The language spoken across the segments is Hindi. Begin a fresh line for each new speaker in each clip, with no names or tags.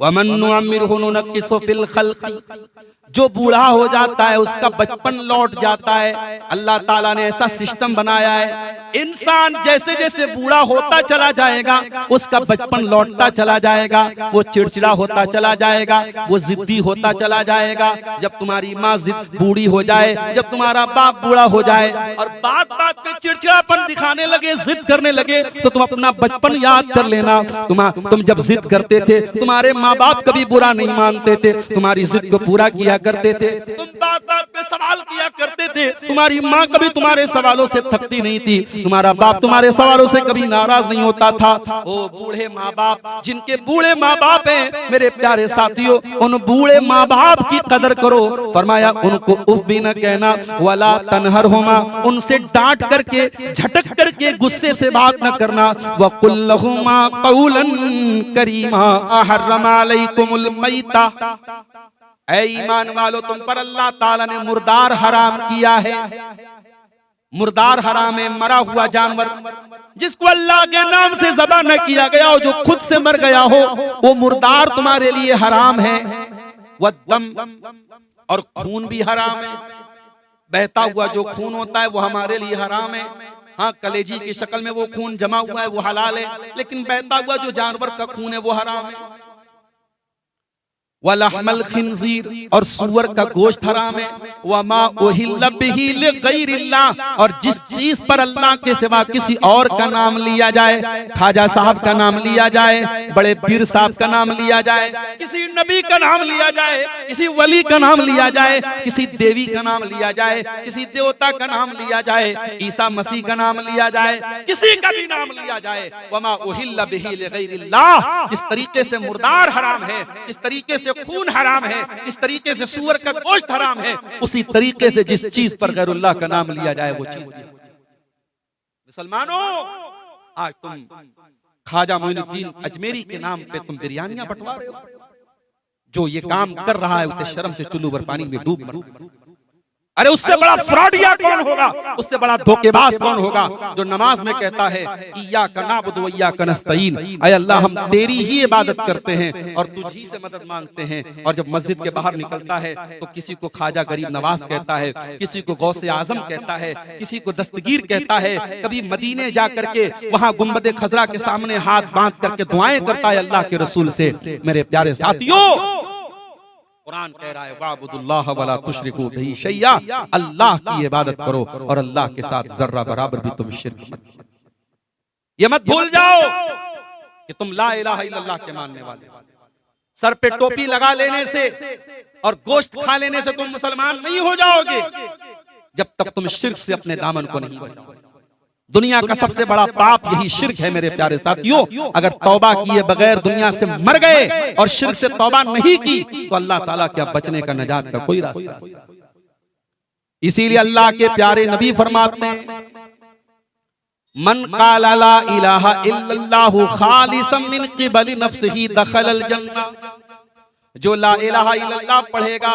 वमन नुअम्मिरहु नुनक्किसु फिल खल्क़ि, जो बूढ़ा हो जाता है उसका बचपन लौट जाता है। अल्लाह ताला ने ऐसा सिस्टम बनाया है, इंसान जैसे जैसे बूढ़ा होता चला जाएगा उसका बचपन लौटता चला जाएगा, वो चिड़चिड़ा होता चला जाएगा, वो जिद्दी होता चला जाएगा। जब तुम्हारी माँ बूढ़ी हो जाए, जब तुम्हारा बाप बूढ़ा हो जाए और बात बात पे चिड़चिड़ापन दिखाने लगे, जिद करने लगे, तो तुम अपना बचपन याद कर लेना। तुम जब जिद करते थे तुम्हारे माँ बाप कभी बुरा नहीं मानते थे, तुम्हारी जिद को पूरा किया करते थे, तुम बात बात पे सवाल किया करते थे, तुम्हारी माँ कभी तुम्हारे सवालों से थकती नहीं थी, तुम्हारा बाप तुम्हारे सवालों से कभी नाराज नहीं होता था। ओ बूढ़े माँ बाप, जिनके बूढ़े माँ बाप हैं, मेरे प्यारे साथियों, उन बूढ़े माँ बाप की कदर करो। फरमाया उनको उफ भी न कहना, वला तनहरहुमा, उनसे डांट करके झटक करके गुस्से से बात न करना। वकुल लहुमा कौलन करीमा हर्रमा अलैकुमुल मैता, ऐ ईमान वालो तुम पर अल्लाह ताला ने मुर्दार हराम किया है। मुर्दार हराम है, मरा हुआ जानवर जिसको अल्लाह के नाम से ज़बह न किया गया हो, जो खुद से मर गया हो, वो मुर्दार तुम्हारे लिए हराम है। वद्दम, और खून भी हराम है, बहता हुआ जो खून होता है वो हमारे लिए हराम है। हाँ, कलेजी की शक्ल में वो खून जमा हुआ है वो हलाल है, लेकिन बहता हुआ जो जानवर का खून है वो हराम है। वलहमल खिंजीर, और सूअर का गोश्त हराम है। वमा उहिल्ल बिही लिगैरिल्लाह, और जिस चीज पर अल्लाह के सिवा किसी और का नाम लिया जाए, खाजा साहब का नाम लिया जाए, बड़े पीर साहब का नाम लिया जाए, किसी नबी का नाम लिया जाए, किसी वली का नाम लिया जाए, किसी देवी का नाम लिया जाए, किसी देवता का नाम लिया जाए, ईसा मसीह का नाम लिया जाए, किसी का भी नाम लिया जाए, वमा उहिल्ल बिही लिगैरिल्लाह, जिस तरीके से मुर्दार हराम है, जिस तरीके से खून हराम है, जिस तरीके से सूअर का गोश्त हराम है, उसी तरीके से जिस चीज पर गैरुल्लाह का नाम लिया जाए वो चीज। मुसलमानों, आज तुम ख्वाजा मोइनुद्दीन अजमेरी के नाम पे तुम बिरयानियां बंटवा रहे हो। जो ये काम कर रहा है उसे शर्म से चुल्लू भर पानी में डूब मरो। अरे उससे बड़ा फ्रॉडिया कौन होगा, उससे बड़ा धोखेबाज कौन होगा जो नमाज में कहता है इय्याका नअबुदु व इय्याका नस्तईन, ऐ अल्लाह हम तेरी ही इबादत करते हैं और तुझी से मदद मांगते हैं। और जब मस्जिद के बाहर निकलता है तो किसी को ख्वाजा गरीब नवाज कहता है, किसी को गौसे आजम कहता है, किसी को दस्तगीर कहता है। कभी मदीने जा करके वहां गुंबद खजरा के सामने हाथ बांध करके दुआएं करता है अल्लाह के रसूल से। मेरे प्यारे साथियों, कुरान कह रहा है वाबुदुल्लाह वला तुशरिकू बिही शैया, अल्लाह की इबादत करो और अल्लाह के साथ जर्रा बराबर भी तुम शिर्क मत। ये मत भूल जाओ कि तुम ला इलाहा इल्लल्लाह के मानने वाले। सर पे टोपी लगा लेने से और गोश्त खा लेने से तुम मुसलमान नहीं हो जाओगे जब तक तुम शिर्क से अपने दामन को नहीं बचाओगे। दुनिया का सबसे बड़ा पाप यही शिर्क है मेरे प्यारे साथियों। अगर तौबा किए बगैर दुनिया से मर गए और शिर्क से तौबा नहीं की तो अल्लाह ताला क्या बचने का, नजात का कोई रास्ता नहीं। इसीलिए अल्लाह के प्यारे नबी फरमाते हैं मन क़ाला ला इलाहा इल्लल्लाहु खालिसन मिन क़िबली नफ्सिही दखलल जन्नह, जो ला इलाहा इल्लल्लाह पढ़ेगा,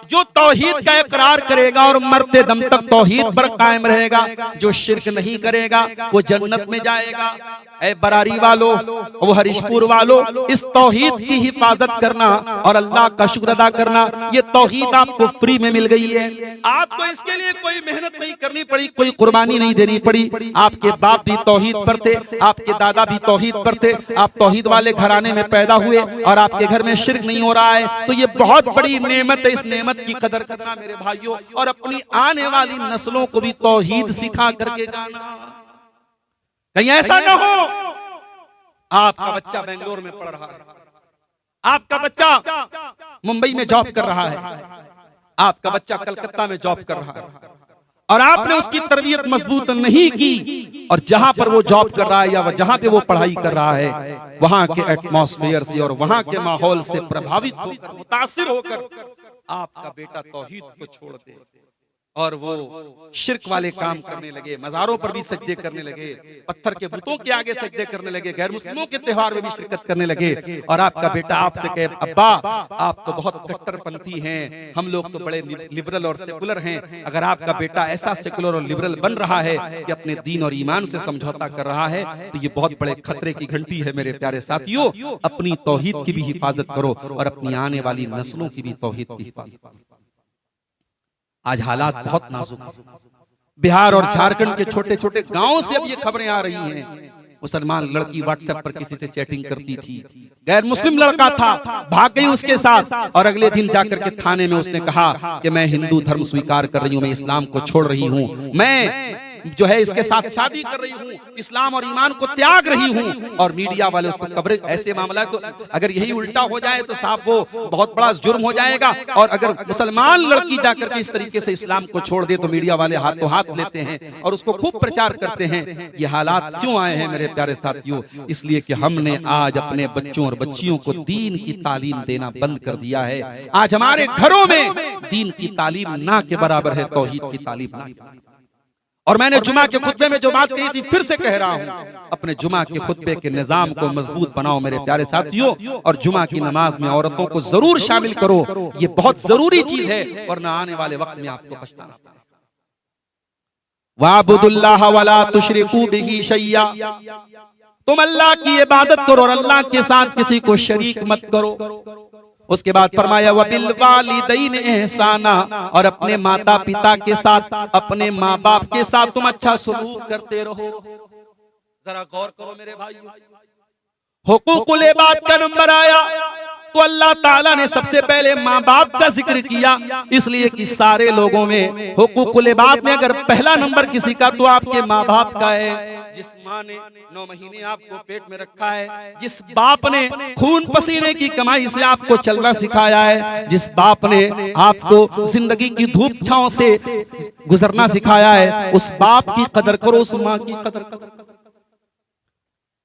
जो तौहीद का इकरार करेगा और मरते दम तक तौहीद पर कायम रहेगा, जो शिर्क नहीं करेगा वो जन्नत में जाएगा। ऐ बरारी वालों, वो हरिशपुर वालों, इस तौहीद की हिफाजत करना और अल्लाह का शुक्र अदा करना, ये तौहीद आपको फ्री में मिल गई है। आपको इसके लिए कोई मेहनत नहीं करनी पड़ी, कोई कुर्बानी नहीं देनी पड़ी। आपके बाप भी तौहीद पर थे, आपके दादा भी तौहीद पर थे, आप तौहीद वाले घराने में पैदा हुए और आपके घर में शिर्क नहीं हो रहा है, तो ये बहुत बड़ी नेमत है। इस नेमत की कदर करना मेरे भाइयों, और अपनी आने वाली नस्लों को भी तौहीद सिखा करके जाना। कहीं ऐसा ना हो आपका बच्चा बेंगलोर में पढ़ रहा है, आपका बच्चा मुंबई में जॉब कर रहा है, आपका बच्चा कलकत्ता में जॉब कर रहा है और आपने उसकी तरबियत मजबूत नहीं की, और जहां पर वो जॉब कर रहा है या जहां पे वो पढ़ाई कर रहा है वहां के एटमॉस्फेयर से और वहां के माहौल से प्रभावित होकर, मुतासिर होकर आपका बेटा तौहीद को छोड़ दे, और वो शिर्क वाले काम करने लगे, मज़ारों पर भी सजदे करने लगे, पत्थर के बुतों के आगे सजदे करने लगे, गैर मुस्लिमों के त्योहार में भी शिरकत करने लगे। और आपका बेटा आपसे कहे अब्बा आप तो बहुत कट्टरपंथी हैं, हम लोग तो बड़े लिबरल और सेकुलर हैं। अगर आपका बेटा ऐसा सेकुलर और लिबरल बन रहा है कि अपने दीन और ईमान से समझौता कर रहा है तो ये बहुत बड़े खतरे की घंटी है। मेरे प्यारे साथियों, अपनी तौहीद की भी हिफाजत करो और अपनी आने वाली नस्लों की भी तौहीद की हिफाजत करो। आज हालात बहुत नाजुक हैं। बिहार और झारखंड के छोटे छोटे गांवों से अब ये खबरें आ रही हैं। मुसलमान लड़की व्हाट्सएप पर किसी से चैटिंग करती थी, गैर मुस्लिम लड़का था, भाग गई उसके साथ और अगले दिन जाकर के थाने में उसने कहा कि मैं हिंदू धर्म स्वीकार कर रही हूं, मैं इस्लाम को छोड़ रही हूं, मैं जो है इसके साथ शादी कर रही हूं, इस्लाम और ईमान को त्याग रही हूं। और मीडिया वाले उसको कवरेज, ऐसे मामला तो अगर यही उल्टा हो जाए तो साहब वो बहुत बड़ा जुर्म हो जाएगा। और अगर मुसलमान लड़की जाकर के इस तरीके से इस्लाम को छोड़ दे तो मीडिया वाले हाथों हाथ लेते हैं और उसको खूब प्रचार करते हैं। ये हालात क्यों आए हैं मेरे प्यारे साथियों? इसलिए कि हमने आज अपने बच्चों और बच्चियों को दीन की तालीम देना बंद कर दिया है। आज हमारे घरों में दीन की तालीम ना के बराबर है, तौहीद की तालीम ना। और मैंने जुमा के खुतबे में जो बात कही थी फिर से कह रहा हूं, अपने जुमा के खुतबे के निजाम को मजबूत बनाओ मेरे प्यारे साथियों, और जुमा की नमाज में औरतों को जरूर शामिल करो। ये बहुत जरूरी चीज है वरना आने वाले वक्त में आपको पछताना पड़ेगा। वाबुदुल्लाह वला तुशरिकू बिही शैया, तुम अल्लाह की इबादत करो और अल्लाह के साथ किसी को शरीक मत करो। उसके बाद फरमाया वबिल वालिदैन एहसाना, और अपने माता पिता के साथ, अपने माँ बाप के साथ तुम अच्छा सलूक करते रहो। जरा गौर करो मेरे भाइयों, हुकूकुल इबाद का नंबर आया तो अल्लाह ताला ने सबसे पहले माँ बाप का जिक्र किया, इसलिए कि सारे लोगों में हुकूकुल इबाद में अगर पहला नंबर किसी का तो आपके माँ बाप का है। जिस माँ ने 9 महीने आपको पेट में रखा है, जिस बाप ने खून पसीने की कमाई से आपको चलना सिखाया है, जिस बाप ने आपको जिंदगी की धूप छांव से गुजरना सिखाया है, उस बाप की कदर करो, उस माँ की कदर करो।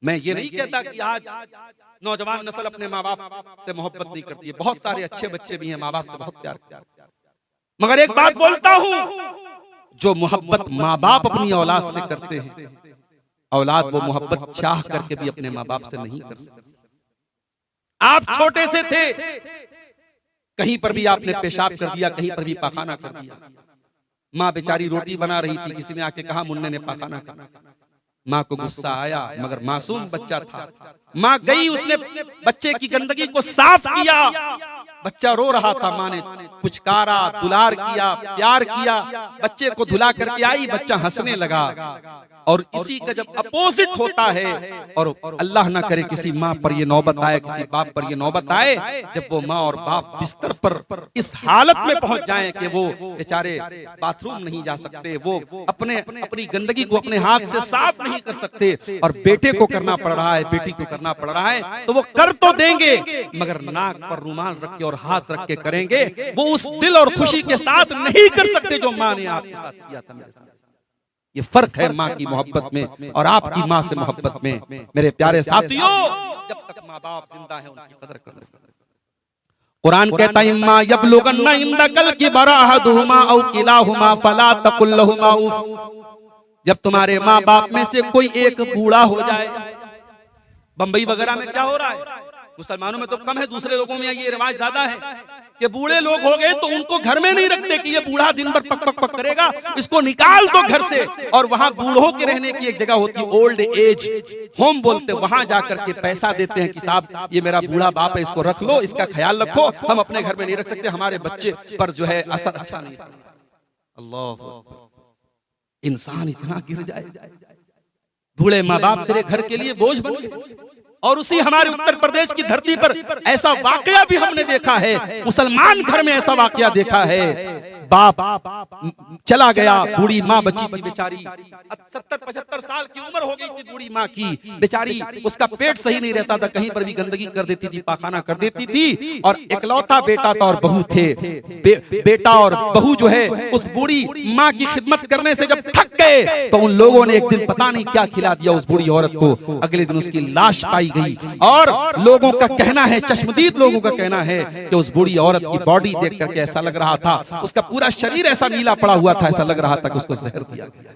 मैं ये नहीं कहता कि आज नौजवान नस्ल अपने माँ बाप से मोहब्बत नहीं करती है, बहुत सारे अच्छे बच्चे भी हैं माँ बाप से बहुत प्यार करते हैं। मगर एक बात बोलता हूं, जो मोहब्बत माँ बाप अपनी औलाद से करते हैं, औलाद वो मोहब्बत चाह करके भी अपने माँ बाप से नहीं कर सकती। आप छोटे से थे, कहीं पर भी आपने पेशाब कर दिया, कहीं पर भी पाखाना कर दिया, माँ बेचारी रोटी बना रही थी, किसी ने आके कहा मुन्ने ने पाखाना कर, माँ को गुस्सा आया, मगर मासूम बच्चा था, माँ गई, उसने बच्चे की गंदगी को साफ किया, बच्चा रो रहा था, माँ ने पुचकारा, दुलार किया, प्यार किया, बच्चे को धुला करके आई, बच्चा हंसने लगा। और इसी का जब अपोजिट होता है, और अल्लाह ना करे किसी माँ पर ये नौबत आए, किसी बाप पर ये नौबत आए, जब वो माँ और बाप बिस्तर पर इस हालत में पहुंच जाएं कि वो बेचारे बाथरूम नहीं जा सकते, वो अपनी गंदगी को अपने हाथ से साफ नहीं कर सकते, और बेटे को करना पड़ रहा है, बेटी को करना पड़ रहा है, तो वो कर तो देंगे मगर नाक पर रुमाल रख के और हाथ रख के करेंगे, वो उस दिल और खुशी के साथ नहीं कर सकते जो माँ ने आपके साथ किया था मेरे साथ। ये फर्क है माँ की मोहब्बत में और आपकी माँ से मोहब्बत में। मेरे प्यारे साथियों, जब तक माँ बाप जिंदा है उनकी कदर करो। कुरान कहता है इम्मा यबलुगन्ना इंदकल किबरा अहदुहुमा औ किलाहुमा फला तकुल लहुमा उफ। जब तुम्हारे माँ बाप में से कोई एक बूढ़ा हो जाए, बंबई वगैरह में क्या हो रहा है, मुसलमानों में तो कम है, दूसरे लोगों में ये रिवाज ज्यादा है कि बूढ़े लोग हो गए तो उनको घर में नहीं रखते कि ये बूढ़ा दिन भर पक पक पक करेगा, इसको निकाल दो घर से। और वहां बूढ़ों के रहने की एक जगह होती है, ओल्ड एज होम बोलते, वहां जाकर के पैसा देते हैं कि साहब ये मेरा बूढ़ा बाप है, इसको रख लो, इसका ख्याल रखो, हम अपने घर में नहीं रख सकते, हमारे बच्चे पर जो है असर अच्छा नहीं। अल्लाह, इंसान इतना गिर जाए, बूढ़े माँ बाप तेरे घर के लिए बोझ बन गए। और उसी हमारे उत्तर प्रदेश की धरती पर ऐसा वाकया भी हमने देखा है, मुसलमान घर में ऐसा वाकया देखा है, बाप चला गया, बूढ़ी माँ बची थी बेचारी, 70-75 साल की उम्र हो गई थी बूढ़ी माँ की, बेचारी उसका पेट सही नहीं रहता था, कहीं पर भी गंदगी कर देती थी, पाखाना कर देती थी, और इकलौता बेटा था और बहू थे। बेटा और बहू जो है उस बूढ़ी माँ की खिदमत करने से जब थक गए तो उन लोगों ने एक दिन पता नहीं क्या खिला दिया उस बूढ़ी औरत को। अगले दिन उसकी लाश पाई गई, और लोगों का कहना है, चश्मदीद लोगों का कहना है कि उस बूढ़ी औरत की बॉडी देख करके ऐसा लग रहा था, उसका पूरा शरीर ऐसा नीला पड़ा हुआ था, ऐसा लग रहा था कि उसको जहर दिया गया।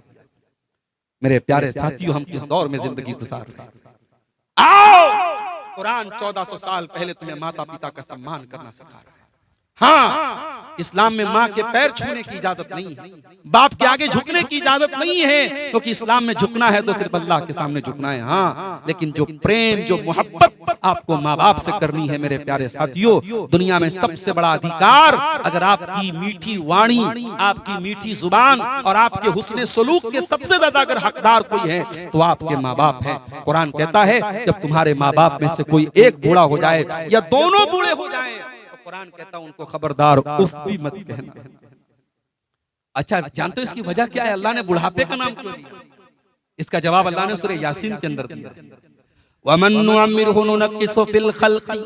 मेरे प्यारे साथियों, हम किस दौर में जिंदगी गुजार रहे हैं। आओ, कुरान 1400 साल पहले तुम्हें माता पिता का सम्मान करना सिखा रहा है। हाँ, इस्लाम में माँ के पैर छूने की इजाजत नहीं है, बाप के आगे झुकने की इजाजत नहीं है, क्योंकि इस्लाम में झुकना है तो सिर्फ अल्लाह के सामने झुकना है। हाँ, लेकिन जो प्रेम, जो मोहब्बत आपको माँ बाप से करनी है मेरे प्यारे साथियों, दुनिया में सबसे बड़ा अधिकार, अगर आपकी मीठी वाणी, आपकी मीठी जुबान और आपके हुस्ने सलूक के सबसे ज्यादा अगर हकदार कोई है तो आपके माँ बाप है। कुरान कहता है जब तुम्हारे माँ बाप में से कोई एक बूढ़ा हो जाए या दोनों बूढ़े हो जाए, कुरान कहता है उनको खबरदार उफ भी मत कहना। अच्छा, जानते हो इसकी वजह क्या है? अल्लाह ने बुढ़ापे का नाम क्यों दिया? इसका जवाब अल्लाह ने सूरह यासीन के अंदर दिया, वमन नुअम्मिरहु नुनक्किसु फिल खल्क़ि,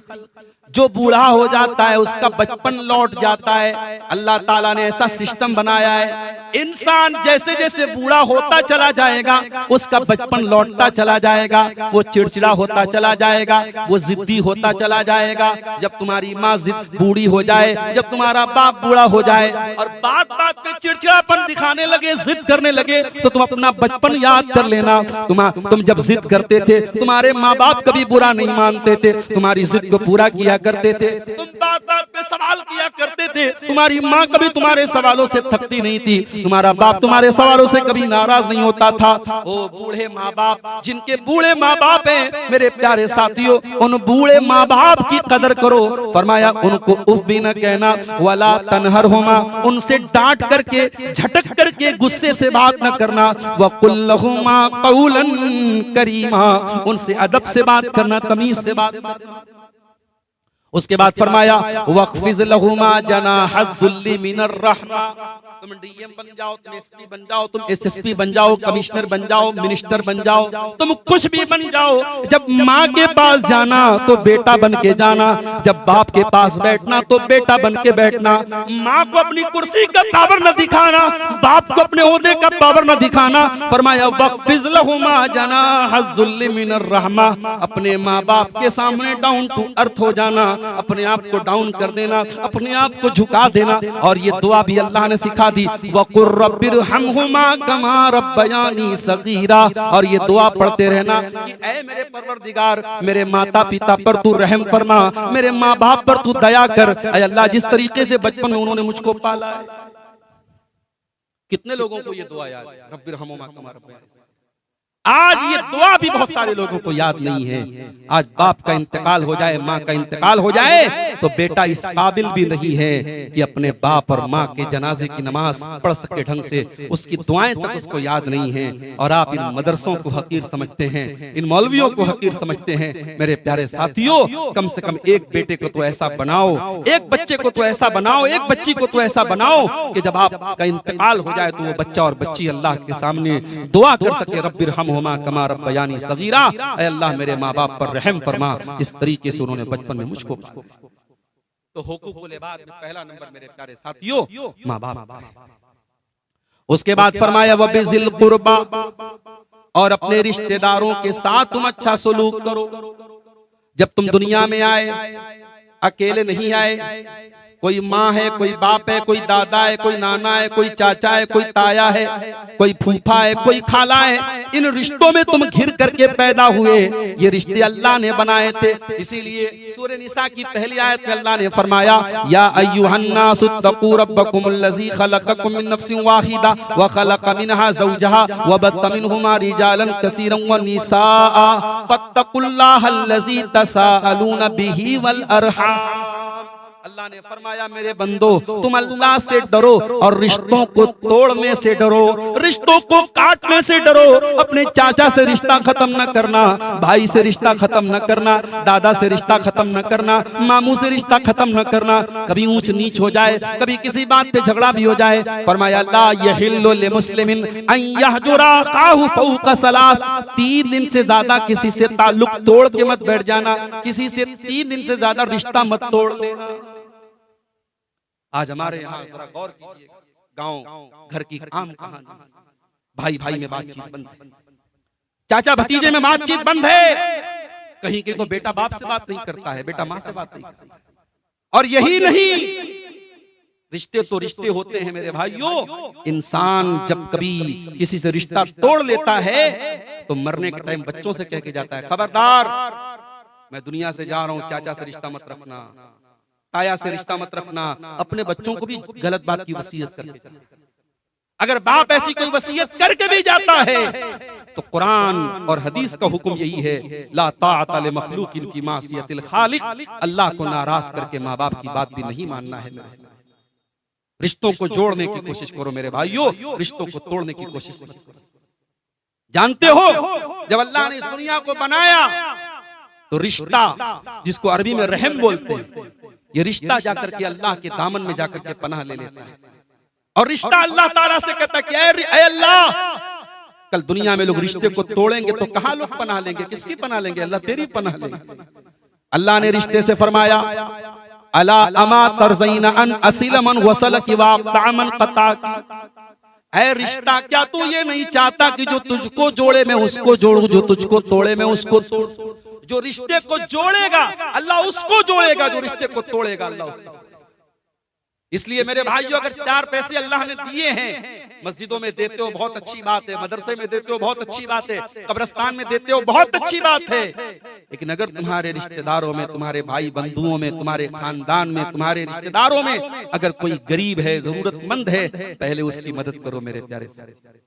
जो बूढ़ा हो जाता है उसका बचपन लौट जाता है। अल्लाह ताला ने ऐसा सिस्टम बनाया है, इंसान जैसे जैसे बूढ़ा होता चला जाएगा उसका बचपन लौटता चला जाएगा, वो चिड़चिड़ा होता चला जाएगा, वो जिद्दी होता चला जाएगा। जब तुम्हारी माँ बूढ़ी हो जाए, जब तुम्हारा बाप बूढ़ा हो जाए और बात बात पे चिड़चिड़ापन दिखाने लगे, जिद करने लगे, तो तुम अपना बचपन याद कर लेना। तुम जब जिद करते थे, तुम्हारे माँ बाप कभी बुरा नहीं मानते थे, तुम्हारी जिद को पूरा किया करते थे, तुम बात बात पे सवाल किया करते थे, तुम्हारी माँ कभी तुम्हारे सवालों से थकती नहीं थी, तुम्हारा बाप तुम्हारे सवालों से कभी नाराज नहीं होता था। ओ बूढ़े माँ बाप, जिनके बूढ़े माँ बाप हैं मेरे प्यारे साथियों, उन बूढ़े माँ बाप की कदर करो। फरमाया उनको उफ भी न कहना, वला तनहरहुमा, उनसे डांट करके, झटक करके, गुस्से से बात न करना, वकुल लहुमा कौलन करीमा, उनसे अदब से बात करना, तमीज से बात करना। उसके बाद फरमाया वक़्फ़िज़ लहुमा जनाहद्दुल्ली मिनर रहमा, तुम डीएम बन जाओ, तुम एसपी बन जाओ, तुम एसएसपी बन जाओ, कमिश्नर बन जाओ, मिनिस्टर बन जाओ, तुम कुछ भी बन जाओ, जब माँ के पास जाना तो बेटा बन के जाना, जब बाप के पास बैठना तो बेटा बन के बैठना। माँ को अपनी कुर्सी का पावर न दिखाना, बाप को अपने ओहदे का पावर न दिखाना। फरमाया वक़्फ़िज़ लहुमा जनाहद्दुल्ली मिनर रहमा, अपने माँ बाप के सामने डाउन टू अर्थ हो जाना, अपने आप को डाउन कर देना, अपने आप को झुका देना। और ये दुआ भी अल्लाह ने सिखा दी, वक़ुर रब्बिरहमहुमा कमा रब्बयानी सगीरा, और ये दुआ पढ़ते रहना कि ऐ मेरे परवरदिगार, मेरे माता पिता पर तू रहम फरमा, मेरे माँ बाप पर तू दया कर। ऐ अल्लाह, जिस तरीके से बचपन में उन्होंने मुझको पाला है। कितने लोगों को ये दुआ याद है, रब्बिरहमहुमा कमा रब्बयानी। आज ये दुआ भी बहुत सारे लोगों को याद नहीं है। आज बाप का इंतकाल हो जाए, माँ का इंतकाल हो जाए तो बेटा इस काबिल भी नहीं है कि अपने बाप और माँ के जनाजे की नमाज पढ़ सके ढंग से, उसकी दुआएं तक उसको याद नहीं है। और आप इन मदरसों को हकीर समझते हैं, इन मौलवियों को हकीर समझते हैं। मेरे प्यारे साथियों, कम से कम एक बेटे को तो ऐसा बनाओ, एक बच्चे को तो ऐसा बनाओ, एक बच्ची को तो ऐसा बनाओ कि जब आपका इंतकाल हो जाए तो वो बच्चा और बच्ची अल्लाह के सामने दुआ कर सके, रब्बिरहम कमा रब्बयानी सगीरा, ऐ अल्लाह मेरे माँ बाप पर रहम फरमा, जिस तरीके से उन्होंने बचपन में मुझको पाला। तो हुकूकुल इबाद में पहला नंबर मेरे प्यारे साथियों माँ बाप। उसके बाद फरमाया वबिज़िल कुर्बा, और अपने रिश्तेदारों के साथ तुम अच्छा सलूक करो। जब तुम दुनिया में आए अकेले नहीं आए, कोई माँ है, कोई बाप है, कोई दादा है, कोई नाना है, कोई चाचा है, कोई ताया है, कोई फूफा है, कोई खाला है। इन रिश्तों में तुम घिर करके पैदा हुए, ये रिश्ते अल्लाह ने बनाए थे। इसीलिए सूरह निसा की पहली आयत में अल्लाह ने फरमाया या अय्युहन्नासु तक़ू रब्बकुमुल्लज़ी खलक़कुम मिन नफ्सिन वाहिदा व खलक़ मिनहा ज़ौजहा व बत्त मिनहुमा रिजालन कसीरन व निसाअ फत्तक़ुल्लाहल्लज़ी तसाअलून बिही वल अरहाम। अल्लाह ने फरमाया मेरे बंदो, तुम अल्लाह से डरो और रिश्तों को तोड़ने से डरो, रिश्तों को काटने से डरो। अपने चाचा से रिश्ता खत्म न करना, भाई से रिश्ता खत्म न करना, दादा से रिश्ता खत्म न करना, मामू से रिश्ता खत्म न करना। कभी ऊंच नीच हो जाए, कभी किसी बात पे झगड़ा भी हो जाए, फरमाया ला यहिल्लु लिमुस्लिमिन अन यहजुरा अखाहु फौqa सलास। 3 दिन से ज्यादा किसी से ताल्लुक तोड़ के मत बैठ जाना, किसी से 3 दिन से ज्यादा रिश्ता मत तोड़ लेना। आज हमारे यहाँ जरा गौर कीजिए, गांव घर की आम कहानी, भाई भाई में बातचीत बंद है, चाचा भतीजे में बातचीत बंद है। कहीं के तो बेटा बाप से बात नहीं करता है, बेटा माँ से बात नहीं करता। और यही नहीं, रिश्ते तो रिश्ते होते हैं मेरे भाइयों। इंसान जब कभी किसी से रिश्ता तोड़ लेता है तो मरने के टाइम बच्चों से कह के जाता है, खबरदार मैं दुनिया से जा रहा हूं, चाचा से रिश्ता मत रखना, ताया से रिश्ता मत रखना। अपने बच्चों को भी गलत बात की वसीयत करके, अगर बाप ऐसी कोई वसीयत करके भी जाता है तो कुरान और हदीस का हुक्म यही है, ला ताअता लि मखलूकिन फी मासियतिल खालिक, अल्लाह को नाराज करके माँ बाप की बात भी नहीं मानना है। रिश्तों को जोड़ने की कोशिश करो मेरे भाइयों, रिश्तों को तोड़ने की कोशिश मत करो। जानते हो जब अल्लाह ने इस दुनिया को बनाया तो रिश्ता, जिसको अरबी में रहम बोलते हैं, ये रिश्ता जाकर के अल्लाह के दामन में जाकर के पनाह ले लेता है। और रिश्ता अल्लाह ताला से कहता है कि ऐ अल्लाह, कल दुनिया में लोग रिश्ते को तोड़ेंगे तो कहां लोग पनाह लेंगे, किसकी पनाह लेंगे? अल्लाह तेरी पनाह लेंगे। अल्लाह ने रिश्ते से फरमाया, अला अमा तरज़ीना अन असिल मन वसल की वाक़तामन क़ता की। ऐ रिश्ता, क्या तू ये नहीं चाहता कि जो तुझको जोड़े मैं उसको जोड़ूं, जो तुझको तोड़े मैं उसको तोड़ूं? जो रिश्ते को जोड़ेगा अल्लाह उसको जोड़ेगा, जो रिश्ते को तोड़ेगा अल्लाह उसको। इसलिए मेरे भाइयों, अगर 4 पैसे अल्लाह ने दिए हैं, मस्जिदों में देते हो बहुत अच्छी बात है, मदरसे में देते हो बहुत अच्छी बात है, कब्रिस्तान में देते हो बहुत अच्छी बात है, लेकिन अगर तुम्हारे रिश्तेदारों में, तुम्हारे भाई बंधुओं में, तुम्हारे खानदान में, तुम्हारे रिश्तेदारों में अगर कोई गरीब है, जरूरतमंद है, पहले उसकी मदद करो मेरे प्यारे से।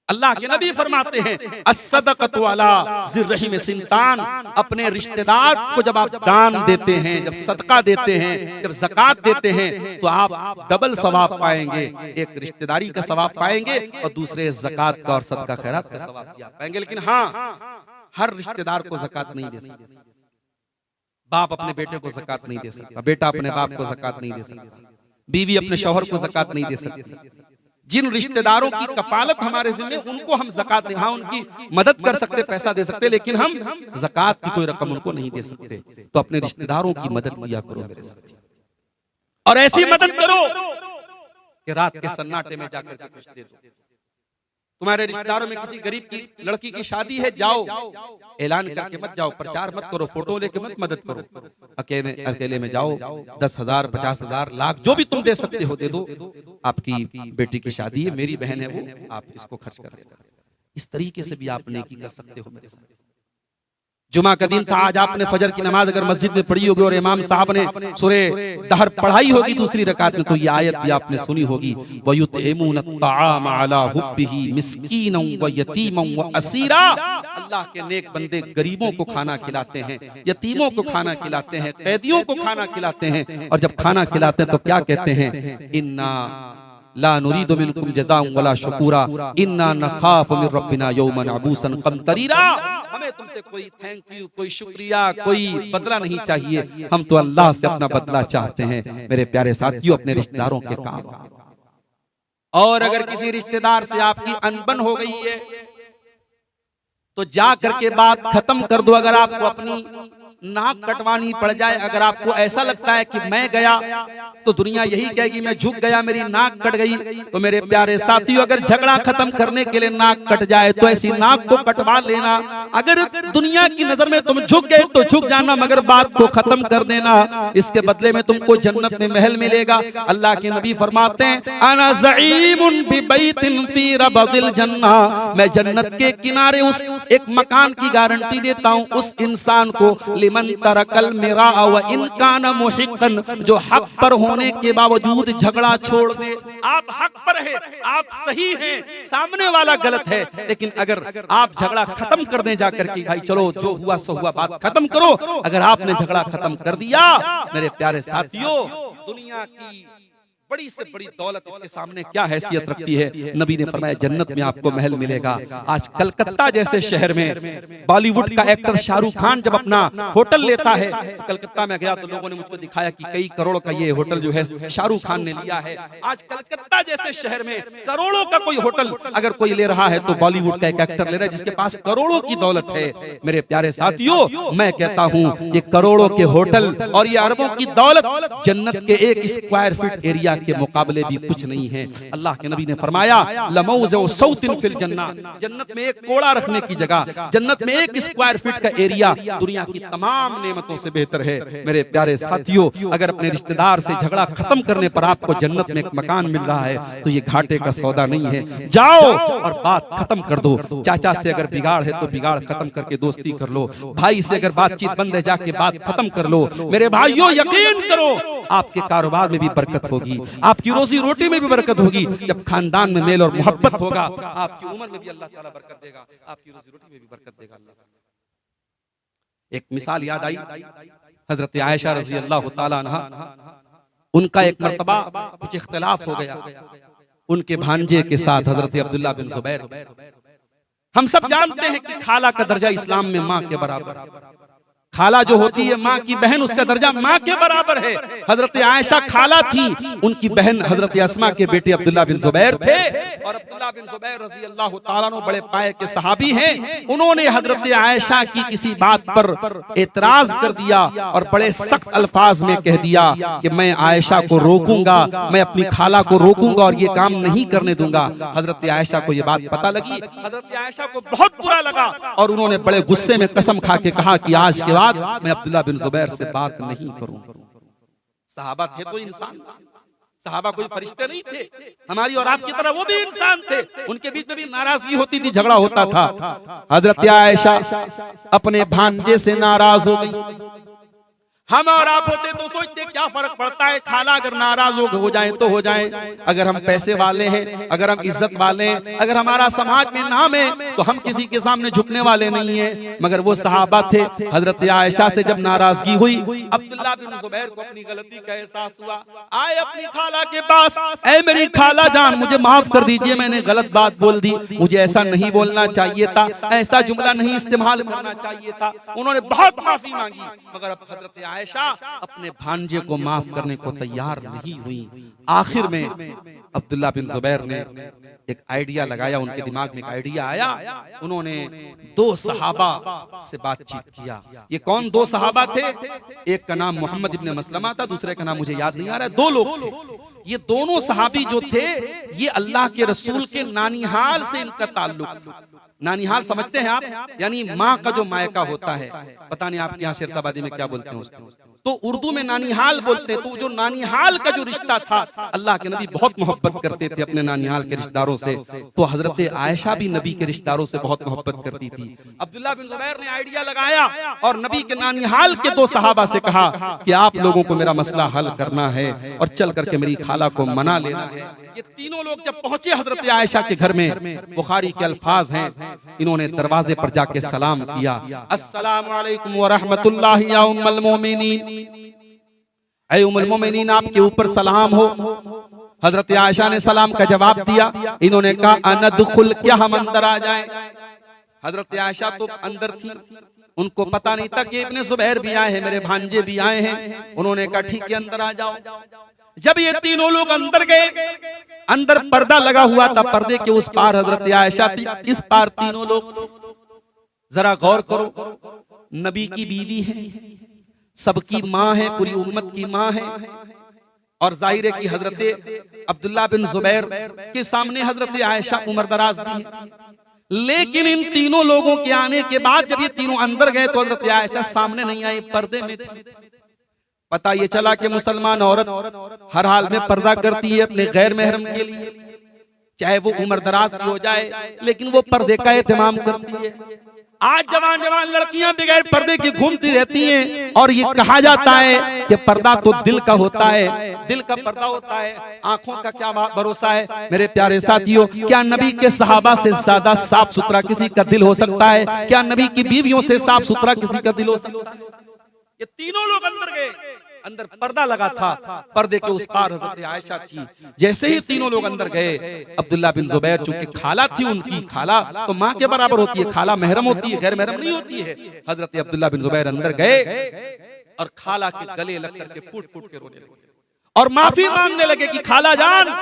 अल्लाह के नबी फरमाते हैं, अस्सदक़तु अला ज़िर्रहिम सिंतान, अपने रिश्तेदार को जब आप दान देते हैं, जब सदका देते हैं, जब ज़कात देते हैं, तो आप डबल सवाब पाएंगे। एक रिश्तेदारी का सवाब पाएंगे और दूसरे ज़कात का और सदका खैरात का सवाब पाएंगे। लेकिन हाँ, हर रिश्तेदार को ज़कात नहीं दे सकता। बाप अपने बेटे को ज़कात नहीं दे सकता, बेटा अपने बाप को ज़कात नहीं दे सकता, बीवी अपने शौहर को ज़कात नहीं दे सकती। जिन रिश्तेदारों की कफालत हमारे जिम्मे, उनको हम ज़कात नहीं, हाँ उनकी मदद कर सकते, पैसा दे सकते, लेकिन हम ज़कात की कोई रकम उनको नहीं दे सकते। तो अपने रिश्तेदारों की मदद किया करो मेरे साथ, और ऐसी मदद करो कि रात के सन्नाटे में जाकर के कुछ दे दो। तुम्हारे रिश्तेदारों में किसी गरीब की लड़की की शादी है, जाओ, ऐलान करके मत जाओ, प्रचार मत करो, फोटो लेके मत मदद करो, अकेले में जाओ, 10,000 50,000 लाख जो भी तुम दे सकते हो दे दो। आपकी बेटी की शादी है, मेरी बहन है वो, आप इसको खर्च कर देना। इस तरीके से भी आप नेकी कर सकते हो मेरे साथ। जुमा का दिन था, आज आपने फजर की नमाज अगर मस्जिद में पढ़ी होगी और इमाम साहब ने सूरे दहर पढ़ाई होगी दूसरी रकात में, तो ये आयत भी आपने सुनी होगी, वयुतइमून अत्ताआम अला हुब्बिही मिस्कीनन व यतीमन व असीरा। अल्लाह के नेक बंदे गरीबों को खाना खिलाते हैं, यतीमों को खाना खिलाते हैं, कैदियों को खाना खिलाते हैं, और जब खाना खिलाते हैं तो क्या कहते हैं, इन्ना ला नुरीदु मिनकुम जज़ाअन वला शुकुरा इन्ना नखाफु मिन रब्बिना यौमन अबूसन कमतरीरा। हमें तुमसे कोई थैंक यू, कोई शुक्रिया, कोई बदला नहीं चाहिए, हम तो अल्लाह से अपना बदला चाहते हैं। मेरे प्यारे साथियों, अपने रिश्तेदारों के काम, और अगर किसी रिश्तेदार से आपकी अनबन हो गई है तो जा करके बात खत्म कर दो। अगर आपको अपनी नाक कटवानी पड़ जाए, अगर आपको ऐसा लगता है कि मैं गया तो दुनिया यही कहेगी मैं झुक गया, मेरी नाक कट गई, तो मेरे प्यारे साथियों, अगर झगड़ा खत्म करने के लिए नाक कट जाए तो ऐसी नाक को कटवा लेना। अगर दुनिया की नजर में तुम झुक गए तो झुक जाना, मगर बात को खत्म कर देना, इसके बदले में तुमको जन्नत में महल मिलेगा। अल्लाह के नबी फरमाते हैं, अना ज़ईमुन बिबैतिन फी रबदिल जन्नह, मैं जन्नत के किनारे उस एक मकान की गारंटी देता हूं उस इंसान को, लिमन तरकल मिरा व इन कान मुहिqqन, जो हक पर होने के बावजूद झगड़ा छोड़ दे। आप हक पर है, आप सही हैं, सामने वाला गलत है, लेकिन अगर आप झगड़ा खत्म कर दें जाकर के, भाई चलो जो हुआ सो हुआ, बात खत्म करो, अगर आपने झगड़ा खत्म कर दिया, मेरे प्यारे साथियों, दुनिया की बड़ी से बड़ी दौलत इसके सामने क्या हैसियत रखती है। नबी ने फरमाया जन्नत में आपको महल मिलेगा। आज कलकत्ता जैसे शहर में बॉलीवुड का एक्टर शाहरुख खान जब अपना होटल लेता है, तो कलकत्ता में गया तो लोगों ने मुझको दिखाया कि कई करोड़ का ये होटल जो है शाहरुख खान ने लिया है। आज कलकत्ता जैसे शहर में करोड़ों का कोई होटल अगर कोई ले रहा है तो बॉलीवुड का एक एक्टर ले रहा है जिसके पास करोड़ों की दौलत है। मेरे प्यारे साथियों, मैं कहता हूं ये करोड़ों के होटल और ये अरबों की दौलत जन्नत के 1 स्क्वायर फीट एरिया के मुकाबले भी कुछ नहीं है। अल्लाह के नबी ने फरमाया लमौज़उ सौतिन फिल जन्ना, जन्नत में एक कोड़ा रखने की जगह, जन्नत में 1 स्क्वायर फीट का एरिया दुनिया की तमाम नेमतों से बेहतर है। मेरे प्यारे साथियों, अगर अपने रिश्तेदार से झगड़ा खत्म करने पर आपको जन्नत में एक मकान मिल रहा है तो ये घाटे का सौदा नहीं है। जाओ और बात खत्म कर दो। चाचा से अगर बिगाड़ है तो बिगाड़ खत्म करके दोस्ती कर लो। भाई से अगर बातचीत बंद है जाके बात खत्म कर लो। मेरे भाइयों, यकीन करो आपके कारोबार में भी बरकत होगी, आपकी रोजी रोटी में भी बरकत होगी। जब खानदान में मेल और मोहब्बत होगा, आपकी उम्र में भी अल्लाह ताला बरकत देगा, आपकी रोजी रोटी में भी बरकत देगा अल्लाह। एक मिसाल याद आई, हजरत आयशा रजी अल्लाह ताला अन्हा, उनका एक मर्तबा कुछ इख्तिलाफ हो गया उनके भांजे के साथ, हजरत अब्दुल्ला बिन जुबैर। हम सब जानते हैं कि खाला का दर्जा इस्लाम में माँ के बराबर, खाला जो होती है माँ की बहन, उसका दर्जा माँ के बराबर है। हजरत आयशा खाला थी, उनकी बहन हजरत अस्मा के बेटे अब्दुल्ला बिन जुबैर थे, और अब्दुल्ला बिन जुबैर रजी अल्लाह ताला अन्हु बड़े पाए के सहाबी हैं। उन्होंने हजरत आयशा की किसी बात पर एतराज कर दिया और बड़े सख्त अल्फाज में कह दिया कि मैं आयशा को रोकूंगा, मैं अपनी खाला को रोकूंगा और ये काम नहीं करने दूंगा। हजरत आयशा को ये बात पता लगी, हजरत आयशा को बहुत बुरा लगा और उन्होंने बड़े गुस्से में कसम खा के कहा कि आज के मैं अब्दुल्ला बिन जुबैर से बात नहीं करूंगा। सहाबा थे तो इंसान, सहाबा कोई फरिश्ते नहीं थे, हमारी और आपकी तरह वो भी इंसान थे। उनके बीच में भी नाराजगी होती थी, झगड़ा होता था। हजरत आयशा अपने भांजे से नाराज हो गई। हम और आप होते तो सोचते क्या फर्क पड़ता है, खाला अगर नाराज हो जाए तो हो जाए। अगर हम पैसे वाले हैं, अगर हम इज्जत वाले हैं, अगर हमारा समाज में नाम है तो हम किसी के सामने झुकने वाले नहीं हैं। मगर वो सहाबा थे। हजरत आयशा से जब नाराजगी हुई, अब्दुल्ला बिन जुबैर को अपनी गलती का एहसास हुआ, आए अपनी खाला के पास, ऐ मेरी खाला जान, मुझे माफ कर दीजिए, मैंने गलत बात बोल दी, मुझे ऐसा नहीं बोलना चाहिए था, ऐसा जुमला नहीं इस्तेमाल करना चाहिए था। उन्होंने बहुत माफी मांगी, मगर अब हजरत आयशा अपने भांजे को माफ करने को तैयार नहीं हुई। आखिर में अब्दुल्ला बिन जुबैर ने एक आइडिया लगाया, उनके दिमाग में एक आइडिया आया। उन्होंने 2 सहाबा से बातचीत किया। ये कौन 2 सहाबा थे? एक का नाम मोहम्मद इब्न मसलमा था, दूसरे का नाम मुझे याद नहीं आ रहा है। 2 लोग थे। ये दोनों सहाबी जो थे, ये अल्लाह के रसूल के नानिहाल से इनका ताल्लुक था। नानिहाल समझते हैं आप? यानी माँ का जो मायका होता है, पता नहीं आपके यहाँ शेरशाबादी में क्या बोलते हैं उसको, तो उर्दू में नानिहाल बोलते हैं। तो जो नानिहाल का जो रिश्ता था, अल्लाह के नबी बहुत मोहब्बत करते थे अपने नानिहाल के रिश्तेदारों से, तो हजरत आयशा भी नबी के रिश्तेदारों से बहुत मोहब्बत करती थी। अब्दुल्ला बिन जुबैर ने आइडिया लगाया और नबी के नानिहाल के 2 सहाबा से कहा कि आप लोगों को मेरा मसला हल करना है और चल करके मेरी खाला को मना लेना है। ये तीनों लोग जब पहुंचे हजरत आयशा के घर में, बुखारी के अल्फाज हैं, इन्होंने दरवाजे पर जाके सलाम किया, अस्सलामु अलैकुम व रहमतुल्लाहि या उम्मुल मोमिनीन, ऐ उम्मुल मोमिनीन आपके ऊपर सलाम हो। हजरत आयशा ने सलाम का जवाब दिया। इन्होंने कहा अनदखुल, क्या हम अंदर आ जाएं? हजरत आयशा तो अंदर थी, उनको पता नहीं था कि इब्ने जुबैर भी आए हैं, मेरे भांजे भी आए हैं। उन्होंने कहा ठीक है अंदर आ जाओ। जब ये तीनों लोग अंदर गए, अंदर पर्दा लगा हुआ था, पर्दे के उस पार हजरत आयशा थी, इस पार तीनों लोग। जरा गौर करो, नबी की बीवी है, सबकी माँ है, पूरी उम्मत की माँ है, और जाहिर है कि हजरत अब्दुल्ला बिन जुबैर के सामने हजरत आयशा उम्रदराज भी है। लेकिन इन तीनों लोगों के आने के बाद जब ये तीनों अंदर गए तो हजरत आयशा सामने नहीं आई, पर्दे में थी। पता ये चला कि मुसलमान औरत हर हाल में पर्दा करती है अपने गैर महरम के लिए, चाहे वो उम्रदराज भी हो जाए, लेकिन वो पर्दे का एहतमाम करती है। आज जवान जवान लड़कियां बगैर पर्दे की घूमती रहती हैं, और ये कहा जाता है कि पर्दा तो दिल का होता है, दिल का पर्दा होता है, आंखों का क्या भरोसा है। मेरे प्यारे साथियों, क्या नबी के सहाबा से ज्यादा साफ सुथरा किसी का दिल हो सकता है? क्या नबी की बीवियों से साफ सुथरा किसी का दिल हो सकता है? ये तीनों लोग अंदर गए, अंदर पर्दा लगा था, पर्दे के उस पार हजरत आयशा थी। जैसे ही तीनों लोग अंदर गए, अब्दुल्ला बिन जुबैर, चूंकि खाला थी उनकी, खाला तो माँ के बराबर होती है, खाला महरम होती है, गैर महरम नहीं होती है। हजरत अब्दुल्ला बिन जुबैर अंदर गए और खाला के गले लग करके फूट फूट के रोने लगे और माफी मांगने लगे कि खाला जान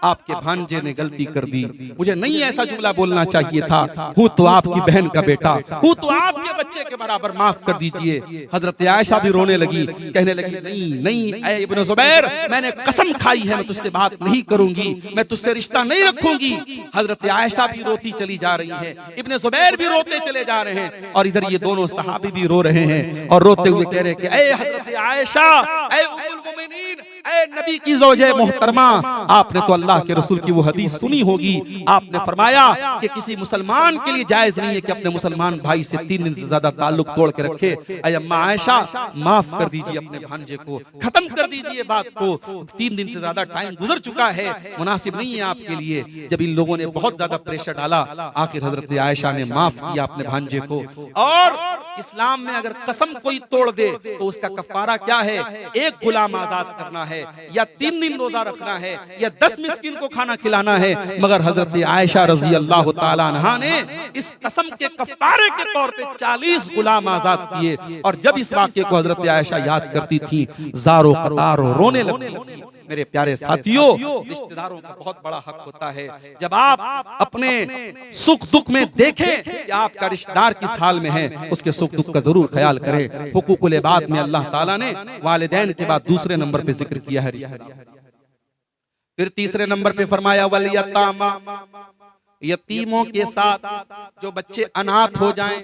आपके भांजे ने गलती कर दी, मुझे नहीं ऐसा जुमला बोलना चाहिए था, हूँ तो आपकी बहन का बेटा, हूँ तो आपके बच्चे के बराबर, माफ कर दीजिए। हजरत आयशा भी रोने लगी, कहने लगी नहीं नहीं ऐ इब्न जुबैर, मैंने कसम खाई है मैं तुझसे बात नहीं करूंगी, मैं तुझसे रिश्ता नहीं रखूंगी। हजरत आयशा भी रोती चली जा रही है, इब्न जुबैर भी रोते चले जा रहे हैं, और इधर ये दोनों सहाबी भी रो रहे हैं और रोते हुए कह रहे हैं कि ऐ हजरत आयशा, ऐ उम्मुल मोमिनीन, ऐ नबी की ज़ौजे मोहतरमा, आपने तो अल्लाह के रसूल की वो हदीस सुनी होगी, आपने फरमाया कि किसी मुसलमान के लिए जायज नहीं है कि अपने मुसलमान भाई से 3 दिन से ज्यादा ताल्लुक तोड़ के रखे। ऐ अम्मा आयशा, माफ कर दीजिए अपने भांजे को, खत्म कर दीजिए बात को, 3 दिन से ज्यादा टाइम गुजर चुका है, मुनासिब नहीं है आपके लिए। जब इन लोगों ने बहुत ज्यादा प्रेशर डाला, आखिर हजरत आयशा ने माफ किया अपने भांजे को। और इस्लाम में अगर कसम कोई तोड़ दे तो उसका कफारा क्या है? एक गुलाम आजाद करना है, या 3 दिन रोजा रखना है, या 10 मिस्किन को खाना खिलाना है। मगर हजरत आयशा रजी अल्लाह तआला अन्हा ने इस कसम के कफारे के तौर पे 40 गुलाम आजाद किए। और जब इस वाक़े को हजरत आयशा याद करती थी, ज़ारो कतारो रोने लगती थी। मेरे प्यारे साथियों, रिश्तेदारों का बहुत बड़ा हक होता है। जब आप अपने सुख दुख में देखें कि आपका रिश्तेदार किस हाल में है, उसके सुख दुख का जरूर ख्याल करें। हुकूकुल इबाद में अल्लाह ताला ने वालिदैन के बाद दूसरे नंबर पे जिक्र किया है रिश्तेदार। फिर तीसरे नंबर पे फरमाया वल यतामा, यतीमों के साथ जो बच्चे अनाथ हो जाएं,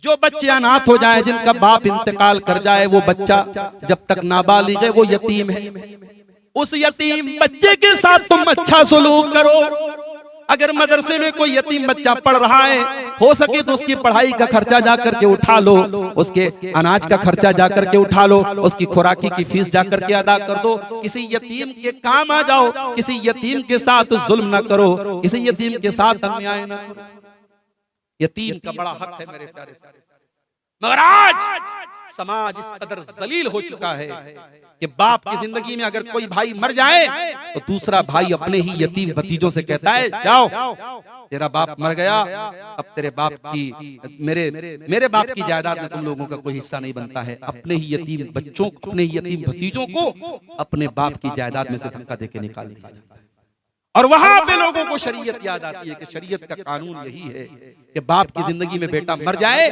जो बच्चे अनाथ हो जाएं, जिनका बाप इंतकाल कर जाए, वो बच्चा जब तक नाबालिग है वो यतीम है। उस यतीम बच्चे के साथ तुम अच्छा सलूक करो। अगर मदरसे में कोई यतीम बच्चा पढ़ रहा है, हो सके तो उसकी पढ़ाई का खर्चा जा करके उठा लो, उसके अनाज का खर्चा जा करके उठा लो, उसकी खुराकी की फीस जा करके अदा कर दो। किसी यतीम के काम आ जाओ, किसी यतीम के साथ जुल्म न करो, किसी यतीम के साथ अन्याय न करो। यतीम का बड़ा हक है मेरे प्यारे सारे। मगर आज समाज इस कदर जलील हो चुका है कि बाप की जिंदगी में अगर कोई भाई मर जाए तो दूसरा भाई अपने ही यतीम भतीजों से कहता है, जाओ तेरा बाप मर गया, अब तेरे बाप की मेरे बाप की जायदाद में तुम लोगों का कोई हिस्सा नहीं बनता है। अपने ही यतीम बच्चों, अपने ही यतीम भतीजों को अपने बाप की जायदाद में से धक्का देके निकाल दिया जाता है। और वहां पे लोगों को शरीयत याद आती है कि शरीयत का कानून यही है कि बाप की जिंदगी में बेटा मर जाए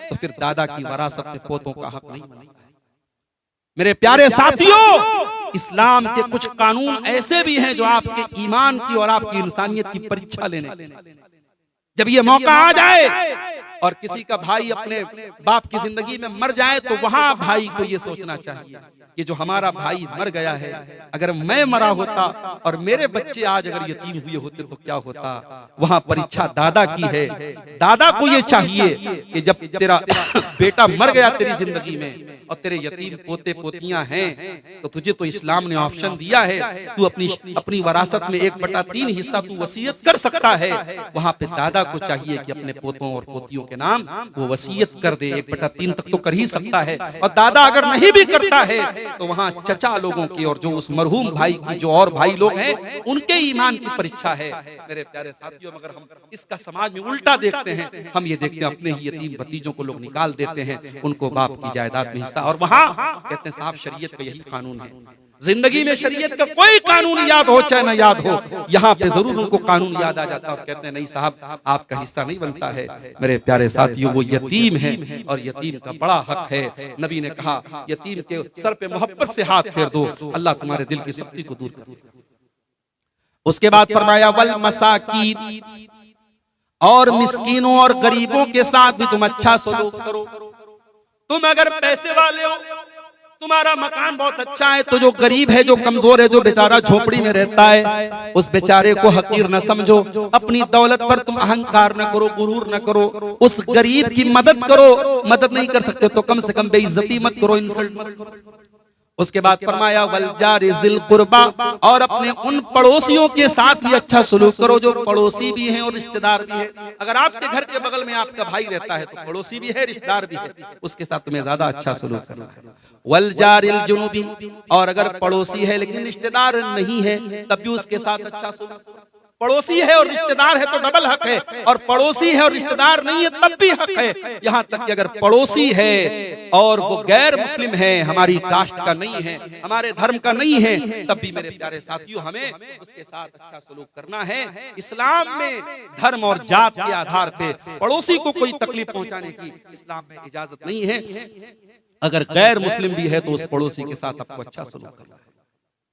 तो फिर दादा की वरासत में पोतों का हक नहीं बनता है। मेरे प्यारे साथियों, इस्लाम के कुछ कानून ऐसे भी हैं जो आपके ईमान की और आपकी इंसानियत की परीक्षा लेने। जब ये मौका आ जाए और किसी का भाई अपने बाप की जिंदगी में मर जाए तो वहां भाई को ये सोचना चाहिए कि जो हमारा भाई मर गया है, अगर मैं मरा होता और मेरे बच्चे आज अगर यतीम हुए होते तो क्या होता। वहां परीक्षा दादा की है। दादा को ये चाहिए कि जब तेरा बेटा मर गया तेरी जिंदगी में और तेरे यतीम पोते पोतियां हैं तो तुझे तो इस्लाम ने ऑप्शन दिया है, तू अपनी वरासत में 1/3 हिस्सा तू वसीयत कर सकता है। वहां पे दादा को चाहिए कि अपने पोतों और पोतियों के नाम वो वसीयत कर दे। 1/3 तक तो कर ही सकता है। और दादा अगर नहीं भी करता है तो वहां चचा लोगों की और जो उस मरहूम भाई की जो और भाई लोग हैं उनके ईमान की परीक्षा है। मेरे प्यारे साथियों, मगर हम इसका समाज में उल्टा देखते हैं। हम ये देखते हैं अपने ही यतीम भतीजों को लोग निकाल देते हैं, उनको बाप की जायदाद में हिस्सा। और वहां कहते हैं साहब शरीयत का यही कानून है। जिंदगी में शरीयत का कोई कानून याद हो चाहे ना याद हो, यहाँ पे जरूर उनको कानून याद आ जाता है और कहते हैं नहीं साहब आपका हिस्सा नहीं बनता है। मेरे प्यारे साथियों, वो यतीम है और यतीम का बड़ा हक है। नबी ने कहा यतीम के सर पे मोहब्बत से हाथ फेर दो, अल्लाह तुम्हारे दिल की सख्ती को दूर कर। उसके बाद फरमाया वल मसाकीन, और मिस्कीनों और गरीबों के साथ भी तुम अच्छा सलूक करो। तुम अगर पैसे वाले हो, तुम्हारा मकान बहुत अच्छा है, तो जो गरीब है, जो कमजोर है, जो बेचारा झोपड़ी में रहता है, उस बेचारे को हकीर न समझो। अपनी दौलत पर तुम अहंकार न करो, गुरूर न करो। उस गरीब की मदद करो। मदद नहीं कर सकते तो कम से कम बेइज्जती मत करो, इंसल्ट मत करो। उसके बाद फरमाया वल जारि जिल कुर्बा, और अपने उन पड़ोसियों के साथ भी अच्छा सलूक करो जो पड़ोसी भी हैं और रिश्तेदार भी हैं। अगर आपके घर के बगल में आपका भाई रहता है तो पड़ोसी भी है, रिश्तेदार भी है, उसके साथ तुम्हें ज्यादा अच्छा सलूक करना है। वल जारिल जुनूबी, और अगर पड़ोसी है लेकिन रिश्तेदार नहीं है तब भी उसके साथ अच्छा सलूक। पड़ोसी है और रिश्तेदार है तो डबल हक है, और पड़ोसी है और रिश्तेदार नहीं है तब भी हक है। यहाँ तक कि अगर पड़ोसी है और वो गैर मुस्लिम है, हमारी कास्ट का नहीं है, हमारे धर्म का नहीं है, तब भी मेरे प्यारे साथियों हमें उसके साथ अच्छा सलूक करना है। इस्लाम में धर्म और जात के आधार पे पड़ोसी को कोई तकलीफ पहुंचाने की इस्लाम में इजाजत नहीं है। अगर गैर मुस्लिम भी है तो उस पड़ोसी के साथ आपको अच्छा सलूक करना है।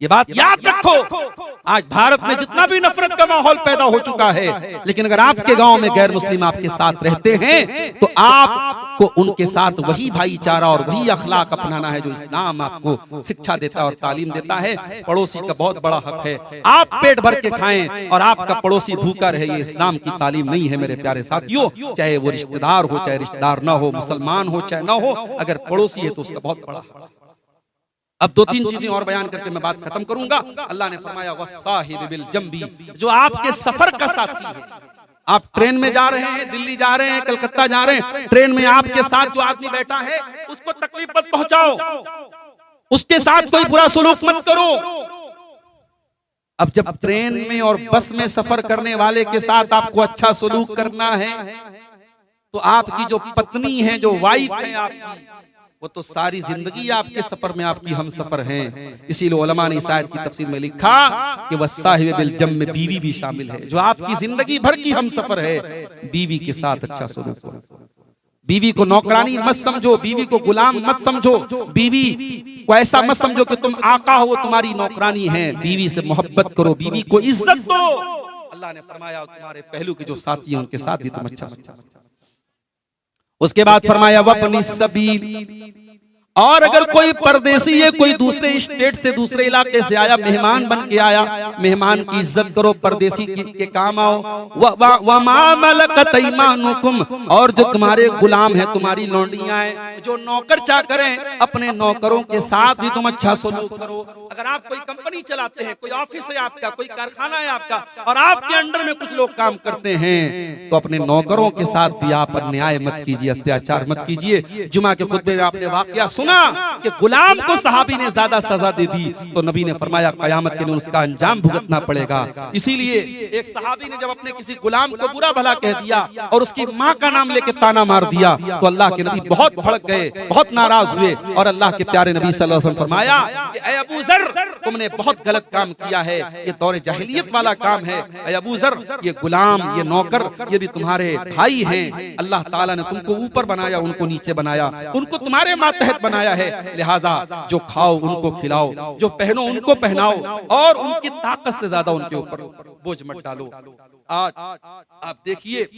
ये बात याद रखो। आज भारत में जितना भी नफरत का माहौल पैदा हो चुका है, लेकिन अगर आपके गांव में गैर मुस्लिम आपके साथ रहते हैं तो आपको उनके साथ वही भाईचारा और वही अखलाक अपनाना है जो इस्लाम आपको शिक्षा देता है और तालीम देता है। पड़ोसी का बहुत बड़ा हक है, आप पेट भर के खाएं और आपका पड़ोसी भूखा रहे, ये इस्लाम की तालीम नहीं है मेरे प्यारे साथियों। चाहे वो रिश्तेदार हो, चाहे रिश्तेदार ना हो, मुसलमान हो चाहे ना हो, अगर पड़ोसी है तो उसका बहुत बड़ा हक है। अब दो तीन चीजें और बयान करके मैं बात खत्म करूंगा। अल्लाह ने फरमाया वस्साहिब बिल जंबी, जो आपके सफर का साथी है। आप ट्रेन में जा रहे हैं, दिल्ली जा रहे हैं, कलकत्ता जा रहे हैं, ट्रेन में आपके साथ जो आदमी बैठा है उसको तकलीफ मत पहुंचाओ, उसके साथ कोई बुरा सलूक मत करो। अब जब ट्रेन में और बस में सफर करने वाले के साथ आपको अच्छा सलूक करना है तो आपकी जो पत्नी है, जो वाइफ है आपकी, वो तो सारी जिंदगी आपके सफर में आपकी हम सफर हैं। इसीलिए उलमा ने इस आयत की तफसीर में लिखा कि वस्साहिब बिल जम में बीवी भी शामिल है, जो आपकी जिंदगी भर की हम सफर है। बीवी के साथ अच्छा सलूक करो, बीवी को नौकरानी मत समझो, बीवी को गुलाम मत समझो, बीवी को ऐसा मत समझो कि तुम आका हो, तुम्हारी नौकरानी है। बीवी से मोहब्बत करो, बीवी को इज्जत दो। अल्लाह ने फरमाया तुम्हारे पहलू के जो साथी हैं उनके साथ भी तुम अच्छा। उसके बाद फरमाया वब्नी सबील, और अगर कोई परदेसी है, कोई दूसरे स्टेट से, दूसरे इलाके से आया, मेहमान बन के आया, मेहमान की इज्जत करो, परदेसी के काम आओ। वमा मलकत ऐमानुकुम, और जो तुम्हारे गुलाम है, तुम्हारी लौंडियां हैं, जो नौकर चाकर हैं, अपने नौकरों के साथ भी तुम अच्छा सलूक करो। अगर आप कोई कंपनी चलाते हैं, कोई ऑफिस है आपका, कोई कारखाना है आपका, और आपके अंडर में कुछ लोग काम करते हैं, तो अपने नौकरों के साथ भी आप अन्याय मत कीजिए, अत्याचार मत कीजिए। जुमा के खुतबे में आपने वाकया सुना कि गुलाम को सहाबी ने ज्यादा सजा दे दी, तो नबी ने फरमाया कयामत के दिन उसका अंजाम भुगतना पड़ेगा। इसीलिए एक सहाबी ने जब अपने किसी गुलाम को बुरा भला कह दिया और उसकी माँ का नाम लेके ताना मार दिया, तो अल्लाह के नबी बहुत भड़क गए, बहुत नाराज हुए, और अल्लाह के प्यारे नबी सल्लल्लाहु अलैहि वसल्लम फरमाया कि ऐ अबू ज़र, तुमने बहुत गलत काम किया है, ये दौरे जाहिलियत वाला काम है। ऐ अबू ज़र, ये गुलाम, ये नौकर, ये भी तुम्हारे भाई हैं। अल्लाह ताला ने तुमको ऊपर बनाया, उनको नीचे बनाया, उनको तुम्हारे मातहत बनाया है। लिहाजा जो खाओ उनको खिलाओ, जो पहनो उनको पहनाओ, और उनकी ताकत से ज्यादा उनके ऊपर बोझ मत डालो। आज आप देखिए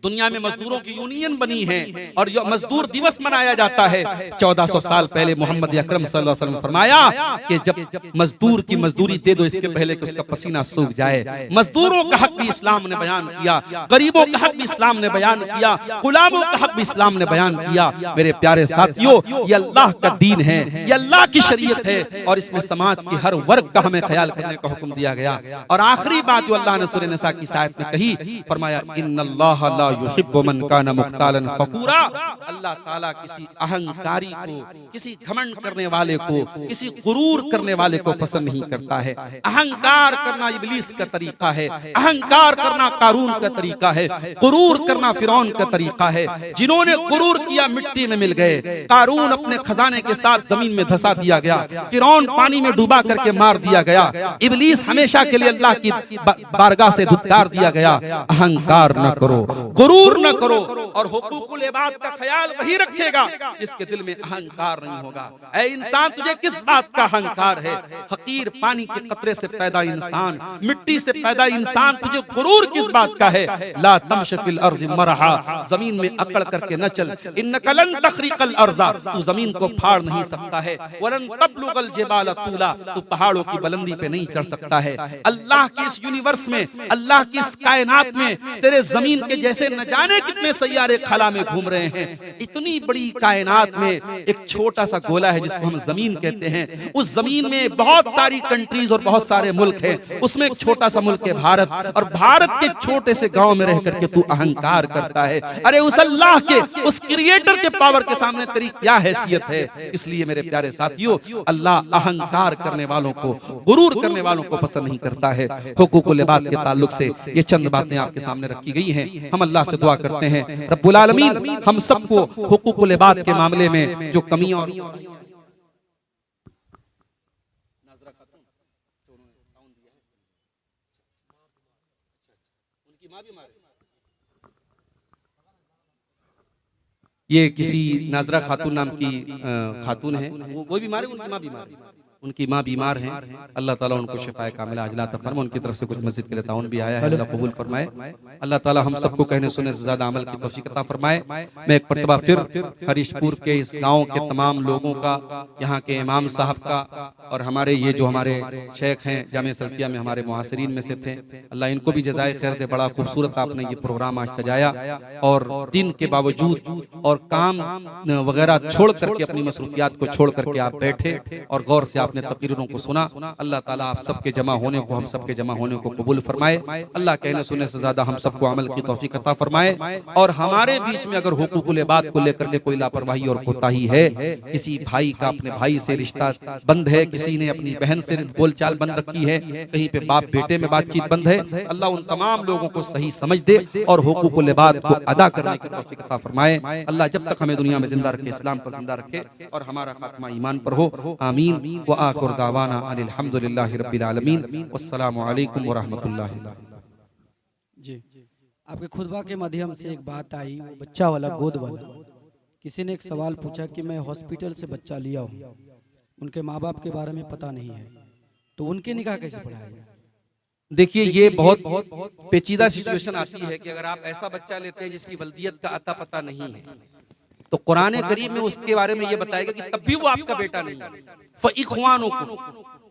दुनिया में मजदूरों की यूनियन बनी है और यह मजदूर दिवस मनाया जाता है। 1400 साल पहले मोहम्मद अकरम सल्लल्लाहु अलैहि वसल्लम ने फरमाया कि जब मजदूर की मजदूरी दे दो, इसके पहले कि उसका पसीना सूख जाए। मजदूरों का हक भी इस्लाम ने बयान किया, गरीबों का हक भी इस्लाम ने बयान किया, गुलामों का हक भी इस्लाम ने बयान किया। मेरे प्यारे साथियों, ये अल्लाह का दीन है, ये अल्लाह की शरीयत है, और इसमें समाज के हर वर्ग का हमें ख्याल करने का हुक्म दिया गया। और आखिरी बात जो अल्लाह ने सूरह निसा की आयत में कही, फरमाया इन्नल्लाह ला युहिब्बु मन काना मुख्तालन फखूरा। अल्लाह ताला किसी अहंकारी को, किसी घमंड करने वाले को, किसी गुरूर करने वाले को पसंद नहीं करता है। अहंकार करना इब्लीस का तरीका है, अहंकार करना कारून का तरीका है, गुरूर करना फिरौन का तरीका है। जिन्होंने गुरूर किया मिट्टी में मिल गए। कारून अपने खजाने के साथ जमीन में धंसा दिया गया, फिरौन पानी में डूबा करके मार दिया गया, इब्लीस हमेशा के लिए अल्लाह की बारगाह से धुतकार दिया गया। अहंकार न करो, गुरूर न करो, और हुकूकुल इबाद का ख्याल वही रखेगा जिसके दिल में अहंकार नहीं होगा। ऐ इंसान, तुझे किस बात का अहंकार है? हकीर पानी के कतरे से पैदा इंसान, मिट्टी से पैदा इंसान, तुझे गुरूर किस बात का है? ला तमश फिल अर्ज़ मरहा, जमीन में अकड़ करके न चल। इन्नका लन तखरिकल अर्ज़ा, तू जमीन को फाड़ नहीं सकता है। वलन तबलुगल जिबाल तूला, तू पहाड़ों की बुलंदी पे नहीं चढ़ सकता है। अल्लाह की इस यूनिवर्स में, अल्लाह की इस कायनात में तेरे जमीन के जैसे जैसे न जाने कितने सैयारे खला में घूम रहे हैं। इतनी बड़ी कायनात में एक छोटा सा गोला है जिसको हम जमीन कहते हैं। उस जमीन में बहुत सारी कंट्रीज और बहुत सारे मुल्क हैं। उसमें एक छोटा सा मुल्क है भारत, और भारत के छोटे से गांव में रह करके तू अहंकार करता है। अरे उस अल्लाह के, उस क्रिएटर के पावर के सामने तेरी क्या हैसियत है। इसलिए मेरे प्यारे साथियों, अल्लाह अहंकार करने वालों को, गुरूर करने वालों को पसंद नहीं करता है। हुकूकुल इबाद के ताल्लुक से ये चंद बातें आपके सामने रखी गई हैं। हम अल्लाह से दुआ करते हैं रब्बुल आलमीन हम सबको हुकूकुल इबाद के मामले में जो कमियां और ये किसी नाजरा खातून नाम की खातून है, वो बीमार है, उनकी माँ बीमार है, उनकी माँ बीमार हैं। अल्लाह ताला उनको शिफाए कामिला अजला अता फरमाए। उनकी तरफ से कुछ मस्जिद के लिए ताउन भी आया है, अल्लाह कबूल फरमाए। अल्लाह ताला हम सबको कहने सुनने से ज्यादा अमल की तौफीक अता फरमाए। मैं एक मरतबा फिर हरीशपुर के इस गांव के तमाम लोगों का, यहाँ के इमाम साहब का, और हमारे ये जो हमारे शेख हैं जामिया सल्फिया में हमारे मुआसिरीन में से थे, अल्लाह इनको भी जज़ाए खैर दे। बड़ा खूबसूरत आपने ये प्रोग्राम आज सजाया, और दिन के बावजूद और काम वगैरह छोड़ करके, अपनी मसरूफियात को छोड़ करके आप बैठे और गौर से आपने तकरीरों को सुना। अल्लाह ताला आप सबके जमा होने को, हम सबके जमा होने को कबूल फरमाए। अल्लाह कहने सुनने से ज्यादा हम सबको अमल की तौफीक अता फरमाए। और हमारे बीच में अगर हुकूकुल इबाद को लेकर के कोई लापरवाही और कोताही है, किसी भाई का अपने भाई से रिश्ता बंद है, किसी ने अपनी बहन से बोलचाल बंद रखी है, कहीं पे बाप बेटे में बातचीत बंद है, अल्लाह उन तमाम लोगों को सही समझ दे और हुकूकुल इबाद को अदा करने की तौफीक अता फरमाए। अल्लाह जब तक हमें दुनिया में जिंदा रखे, इस्लाम पर जिंदा रखे और हमारा खात्मा ईमान पर हो। आमीन व आखिर दावाना अनिल हम्दुलिल्लाहि रब्बिल आलमीन। वस्सलामु अलैकुम व रहमतुल्लाहि।
जी, आपके खुतबा के माध्यम से एक बात आई, बच्चा वाला, गोद वाला। किसी ने एक सवाल पूछा कि मैं हॉस्पिटल से बच्चा लिया हूँ, उनके माँ बाप के बारे में पता नहीं है, तो उनके निकाह कैसे पढ़ाएगा?
देखिए, ये बहुत पेचीदा सिचुएशन आती है कि अगर आप ऐसा बच्चा लेते हैं जिसकी वल्दियत का अता पता नहीं है, तो कुरान करीम में उसके बारे में ये बताएगा कि तब भी वो आपका बेटा नहीं है। फ़इख्वानुकुम,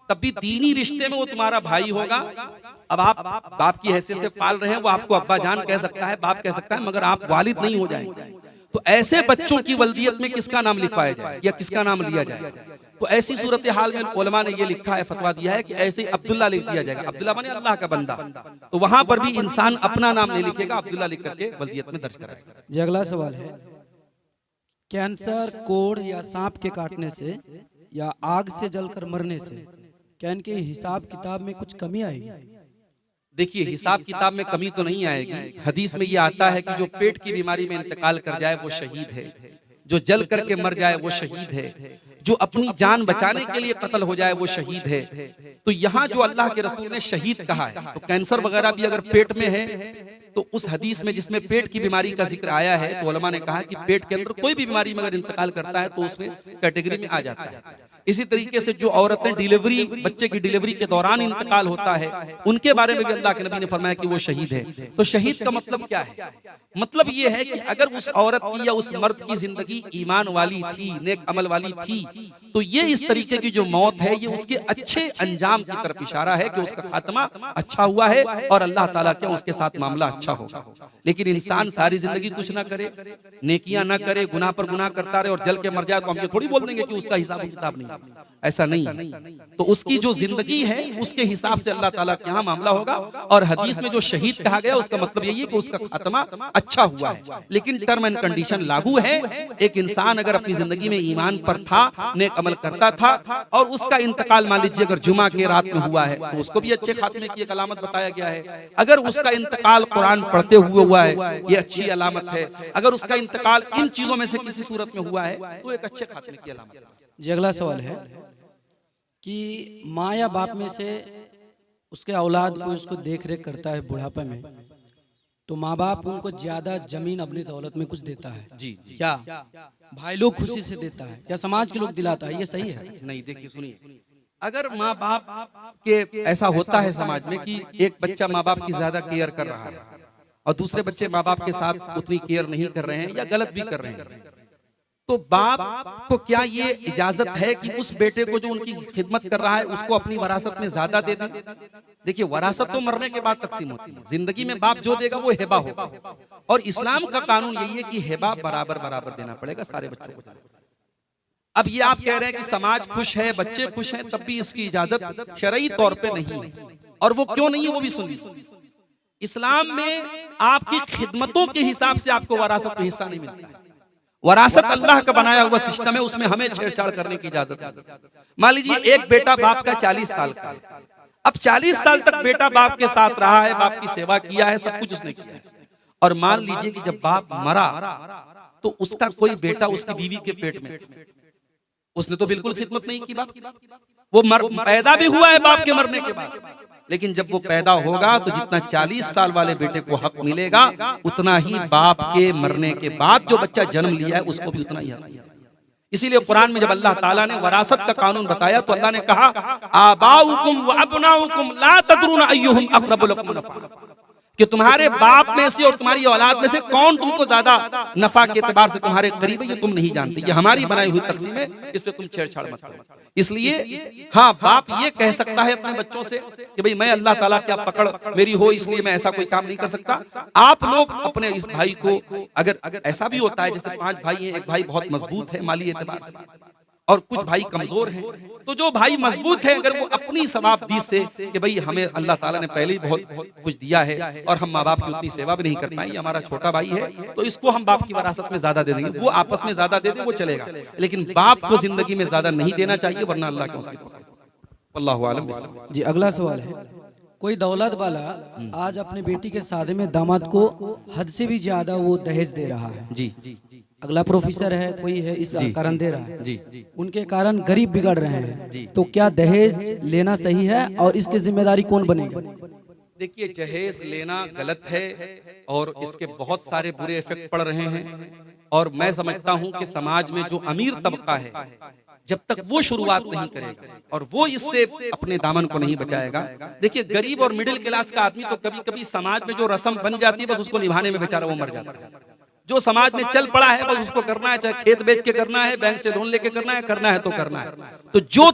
तब भी दीनी रिश्ते में वो तुम्हारा भाई होगा। अब आप बाप की हैसियत से पाल रहे हैं, वो आपको अब्बा जान कह सकता है, बाप कह सकता है, मगर आप वालिद नहीं हो जाएंगे। तो ऐसे बच्चों की वल्दियत में किसका नाम लिखवाया जाए या किसका नाम लिया जाए? तो ऐसी सूरत हाल में उलमा ने ये लिखा है, फतवा दिया है कि ऐसे अब्दुल्ला लिख दिया जाएगा। अब्दुल्ला माने अल्लाह का बंदा, तो वहां पर भी इंसान अपना नाम नहीं लिखेगा, अब्दुल्ला लिख करके वल्दियत में दर्ज कराएगा।
जी, अगला सवाल है, कैंसर, कोढ़ या सांप के काटने से या आग से जलकर मरने से क्या इनके हिसाब किताब में कुछ कमी आएगी?
देखिए, हिसाब किताब में कमी तो नहीं आएगी। हदीस में ये आता है कि जो पेट की बीमारी में इंतकाल कर जाए वो शहीद है, जो जल करके मर जाए वो शहीद है, जो अपनी जान बचाने के लिए कत्ल हो जाए वो शहीद है। तो यहाँ जो अल्लाह के रसूल ने शहीद कहा है, तो कैंसर वगैरह भी अगर पेट में है, तो उस हदीस में जिसमें पेट की बीमारी का जिक्र आया है, तो उलमा ने कहा कि पेट के अंदर कोई भी बीमारी में अगर इंतकाल करता है तो उसमें कैटेगरी में आ जाता है। इसी तरीके से जो औरतें डिलीवरी, बच्चे की डिलीवरी के दौरान इंतकाल होता है, उनके बारे में भी अल्लाह के नबी ने फरमाया कि वो शहीद है। तो शहीद का मतलब क्या है? मतलब ये है कि अगर उस औरत की या उस मर्द की जिंदगी ईमान वाली थी, नेक अमल वाली थी, तो ये इस तरीके की जो मौत है, ये उसके अच्छे अंजाम की तरफ इशारा है कि उसका खात्मा अच्छा हुआ है और अल्लाह ताला के उसके साथ मामला अच्छा होगा। लेकिन इंसान सारी जिंदगी कुछ ना करे, नेकियां ना करे, गुनाह पर गुनाह करता रहे और जल के मर जाए, तो हम ये थोड़ी बोल देंगे कि उसका हिसाब किताब नहीं। ऐसा नहीं है। तो उसकी जो जिंदगी है उसके हिसाब से अल्लाह ताला के यहाँ मामला होगा। और हदीस में जो शहीद कहा गया उसका मतलब यही है कि उसका खात्मा अच्छा हुआ है। लेकिन टर्म एंड कंडीशन लागू है। एक इंसान अगर अपनी जिंदगी में ईमान पर था, नेक अमल करता था, और उसका इंतकाल मान लीजिए अगर जुमा के रात में हुआ है, तो उसको भी अच्छे खात्मे की एक अलामत बताया गया है। अगर उसका इंतकाल कुरान पढ़ते हुए हुआ है, ये अच्छी अलामत है। अगर उसका इंतकाल इन चीजों में से किसी सूरत में हुआ है, तो एक अच्छे खात्मे की अलामत है।
जी, अगला सवाल है कि माँ या बाप में से उसके औलाद को उसको देख रेख करता है बुढ़ापे में, तो माँ बाप उनको ज्यादा जमीन अपनी दौलत में कुछ देता है
जी,
या भाई लोग खुशी से देता है या समाज के लोग दिलाता है, ये सही है?
नहीं, देखिए सुनिए, अगर माँ बाप के ऐसा होता है समाज में कि एक बच्चा माँ बाप की ज्यादा केयर कर रहा है और दूसरे बच्चे माँ बाप के साथ उतनी केयर नहीं कर रहे हैं या गलत भी कर रहे हैं, तो बाप को क्या ये इजाजत है कि उस बेटे को जो उनकी खिदमत कर रहा है उसको अपनी वरासत में ज्यादा दे दें? देखिए, वरासत तो मरने के बाद तकसीम होती है, जिंदगी में बाप जो देगा वो हिबा होगा। और इस्लाम का कानून यही है कि हिबा बराबर बराबर देना पड़ेगा सारे बच्चों को। अब ये आप कह रहे हैं कि समाज खुश है, बच्चे खुश हैं, तब भी इसकी इजाजत शरई तौर पे नहीं है। और वो क्यों नहीं है वो भी सुनिए। इस्लाम में आपकी खिदमतों के हिसाब से आपको वरासत में हिस्सा नहीं मिलता है। वरासत अल्लाह का बनाया हुआ सिस्टम है, उसमें हमें छेड़छाड़ करने की इजाजत नहीं। मान लीजिए एक बेटा बाप का 40 साल का है, अब 40 साल तक बेटा बाप के साथ रहा है, बाप की सेवा किया है, सब कुछ उसने किया है। और मान लीजिए कि जब बाप मरा तो उसका कोई बेटा उसकी बीवी के पेट में, उसने तो बिल्कुल खिदमत नहीं की बाप की। वो पैदा भी हुआ है बाप के मरने के बाद, लेकिन जब वो पैदा होगा तो जितना 40 साल वाले बेटे को हक मिलेगा उतना ही बाप के मरने के बाद जो बच्चा जन्म लिया है उसको भी उतना ही हक मिलेगा। इसीलिए कुरान में जब अल्लाह ताला ने वरासत का कानून बताया तो अल्लाह ने कहा, आबाउकुम व अबनाउकुम ला तदरुना अय्युहुम अक़रबु लकुम नफ़ा, कि तुम्हारे बाप में से और तुम्हारी औलाद में से कौन तुमको ज्यादा नफा के एतबार से तुम्हारे करीब है, ये तुम नहीं जानते। ये हमारी बनाई हुई तकसीम है, इस पे तुम छेड़छाड़ मत करो। इसलिए हाँ, बाप ये कह सकता है अपने बच्चों से कि भाई मैं अल्लाह ताला क्या पकड़ मेरी हो, इसलिए मैं ऐसा कोई काम नहीं कर सकता। आप लोग अपने इस भाई को, अगर ऐसा भी होता है जैसे 5 भाई हैं, एक भाई बहुत मजबूत है माली एतबार से और कुछ भाई कमजोर हैं, तो जो भाई मजबूत है अगर वो अपनी सवाबदीद से कि भाई हमें अल्लाह ताला ने पहले ही बहुत कुछ दिया है और हम माँ बाप की उतनी सेवा भी नहीं कर पाए, हमारा छोटा भाई है तो इसको हम बाप की वरासत में ज्यादा दे देंगे, वो आपस में ज्यादा दे दे वो चलेगा, लेकिन बाप को जिंदगी में ज्यादा नहीं देना चाहिए, वरना अल्लाह के उसके अल्लाहु आलम।
जी, अगला सवाल है, कोई दौलत वाला आज अपने बेटी के शादी में दामाद को हद से भी ज्यादा वो दहेज दे रहा है।
जी,
अगला प्रोफेसर है, कोई है, इस कारण दे रहा है
जी,
उनके कारण गरीब बिगड़ रहे हैं, तो क्या दहेज लेना सही है और इसकी जिम्मेदारी कौन बनेगा?
देखिए, दहेज लेना गलत है और इसके बहुत सारे बुरे इफेक्ट पड़ रहे हैं। और मैं समझता हूं कि समाज में जो अमीर तबका है जब तक वो शुरुआत नहीं करेगा और वो इससे अपने दामन को नहीं बचाएगा, देखिए गरीब और मिडिल क्लास का आदमी तो कभी कभी समाज में जो रस्म बन जाती है बस उसको निभाने में बेचारा वो मर जाता है। जो समाज में चल पड़ा है बस उसको करना है, चाहे खेत बेच के करना है, बैंक से लोन लेके करना है तो करना है। तो जो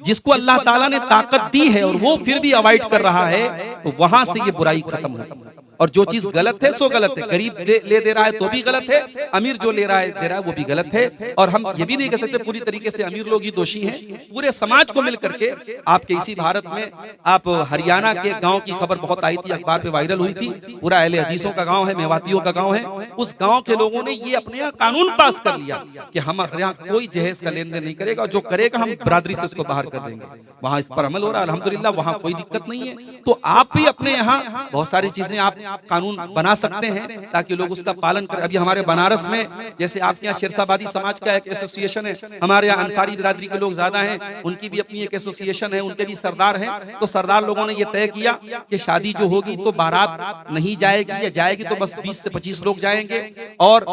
जिसको अल्लाह ताला ने ताकत दी है और वो फिर भी अवॉइड कर रहा है तो वहां से ये बुराई खत्म होगी। और जो चीज गलत है सो गलत है, गरीब ले दे रहा है तो भी गलत है, अमीर जो ले रहा है वो भी गलत है। और हम ये भी नहीं कह सकते पूरी तरीके से अमीर लोग ही दोषी हैं, पूरे समाज को मिलकर के। आपके इसी भारत में आप हरियाणा के गांव की खबर बहुत आई थी, अखबार पे वायरल हुई थी, पूरा अहले हदीसों का गांव है, मेवातियों का गांव है। उस गांव के लोगों ने ये अपने यहाँ कानून पास कर लिया कि हमारे यहाँ कोई जहेज का लेन देन नहीं करेगा, जो करेगा हम बरादरी से उसको बाहर कर देंगे। वहां इस पर अमल हो रहा है अल्हम्दुलिल्लाह, वहां कोई दिक्कत नहीं है। तो आप भी अपने यहाँ बहुत सारी चीजें आप कानून बना सकते हैं ताकि लोग उसका पालन करें। अभी हमारे बनारस में जैसे आपके यहाँ शेरशाबादी समाज का एक एसोसिएशन है, हमारे यहाँ अंसारी बिरादरी के लोग ज्यादा हैं, उनकी भी अपनी एक एसोसिएशन है, उनके भी सरदार हैं। तो सरदार लोगों ने ये तय किया कि शादी जो होगी तो बारात नहीं जाएगी, या जाएगी तो बस 20 से 25 लोग जाएंगे और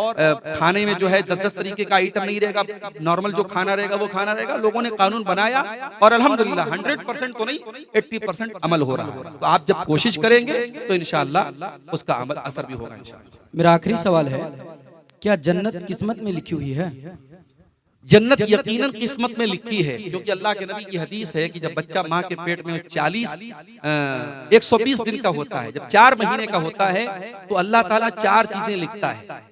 खाने में जो है 10-10 तरीके का आइटम नहीं रहेगा, नॉर्मल जो खाना रहेगा वो खाना रहेगा। लोगों ने कानून बनाया और अल्हम्दुलिल्लाह 100% तो नहीं 80% अमल हो रहा है। तो आप जब कोशिश करेंगे तो इंशाअल्लाह उसका अमल असर भी होगा इंशाअल्लाह।
मेरा आखिरी सवाल है, क्या जन्नत किस्मत में लिखी हुई है?
जन्नत यकीनन किस्मत में लिखी है, क्योंकि अल्लाह के नबी की हदीस है कि जब बच्चा माँ के पेट में 120 दिन का होता है, जब 4 महीने का होता है तो अल्लाह ताला 4 चीजें लिखता है।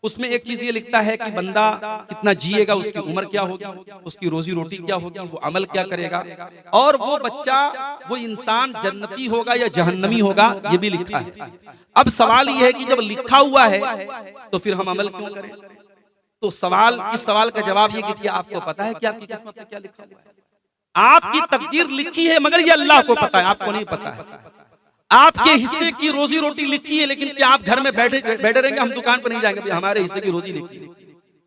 उसमें एक चीज ये लिखता है कि बंदा कितना जिएगा, उसकी उम्र क्या होगी, उसकी रोजी रोटी क्या होगी, वो अमल क्या करेगा, और वो बच्चा वो इंसान जन्नती होगा या जहन्नमी होगा, ये भी लिखा है। अब सवाल ये है कि जब लिखा हुआ है तो फिर हम अमल क्यों करें? तो इस सवाल का जवाब ये कि क्या आपको पता है कि आपकी किस्मत में क्या लिखा हुआ है? आपकी तकदीर लिखी है मगर ये अल्लाह को पता है, आपको नहीं पता है। आपके हिस्से की रोजी रोटी लिखी है, लेकिन क्या आप घर में बैठे रहेंगे? हम दुकान पर नहीं जाएंगे, हमारे हिस्से की रोजी लिखी है।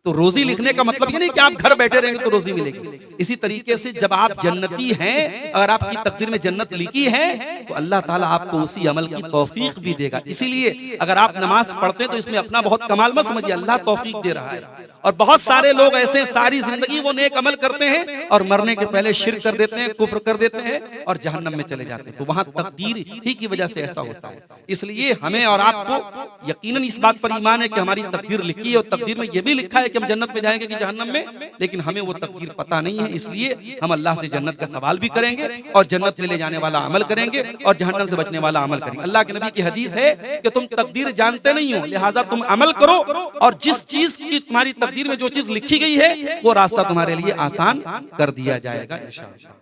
तो रोजी लिखने का मतलब ये नहीं कि आप घर बैठे रहेंगे तो रोजी मिलेगी। इसी तरीके से जब आप जन्नती हैं, अगर आपकी तकदीर में जन्नत लिखी है तो अल्लाह ताला आपको उसी अमल की तौफीक भी देगा। इसीलिए अगर आप नमाज पढ़ते हैं तो इसमें अपना बहुत कमाल मत समझिए, अल्लाह तौफीक दे रहा है। और बहुत सारे लोग ऐसे सारी जिंदगी वो नेक अमल करते हैं और मरने के पहले शिर्क कर देते हैं, कुफ्र कर देते हैं और जहन्नम में चले जाते हैं। तो वहां तकदीर ही की वजह से ऐसा होता है। इसलिए हमें और आपको यकीनन इस बात पर ईमान है कि हमारी तकदीर लिखी है और तकदीर में यह भी लिखा है कि हम जन्नत में जाएंगे कि जहन्नम में, लेकिन हमें वो तकदीर पता नहीं है। इसलिए हम अल्लाह से जन्नत का सवाल भी करेंगे और जन्नत में ले जाने वाला अमल करेंगे और जहन्नम से बचने वाला अमल करेंगे। अल्लाह के नबी की हदीस है कि तुम तकदीर जानते नहीं हो, लिहाजा तुम अमल करो और जिस चीज की तुम्हारी तकदीर में जो चीज लिखी गई है वो रास्ता तुम्हारे लिए आसान कर दिया जाएगा इंशाअल्लाह।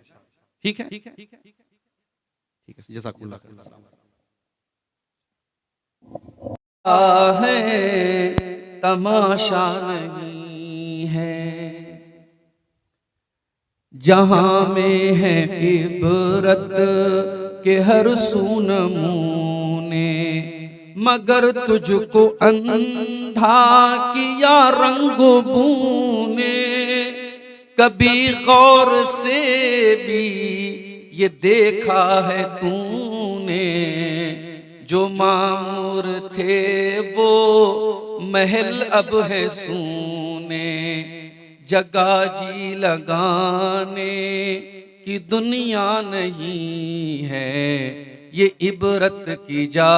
ठीक है, ठीक है, जज़ाकुल्लाह है, तमाशा नहीं है, जहां में है इबरत के हर सू नमूने, मगर तुझको अंधा किया रंगो बूने, कभी गौर से भी ये देखा है तूने, जो मामूर थे वो महल अब है सूने, जगह जी लगाने की दुनिया नहीं है, ये इबरत की जा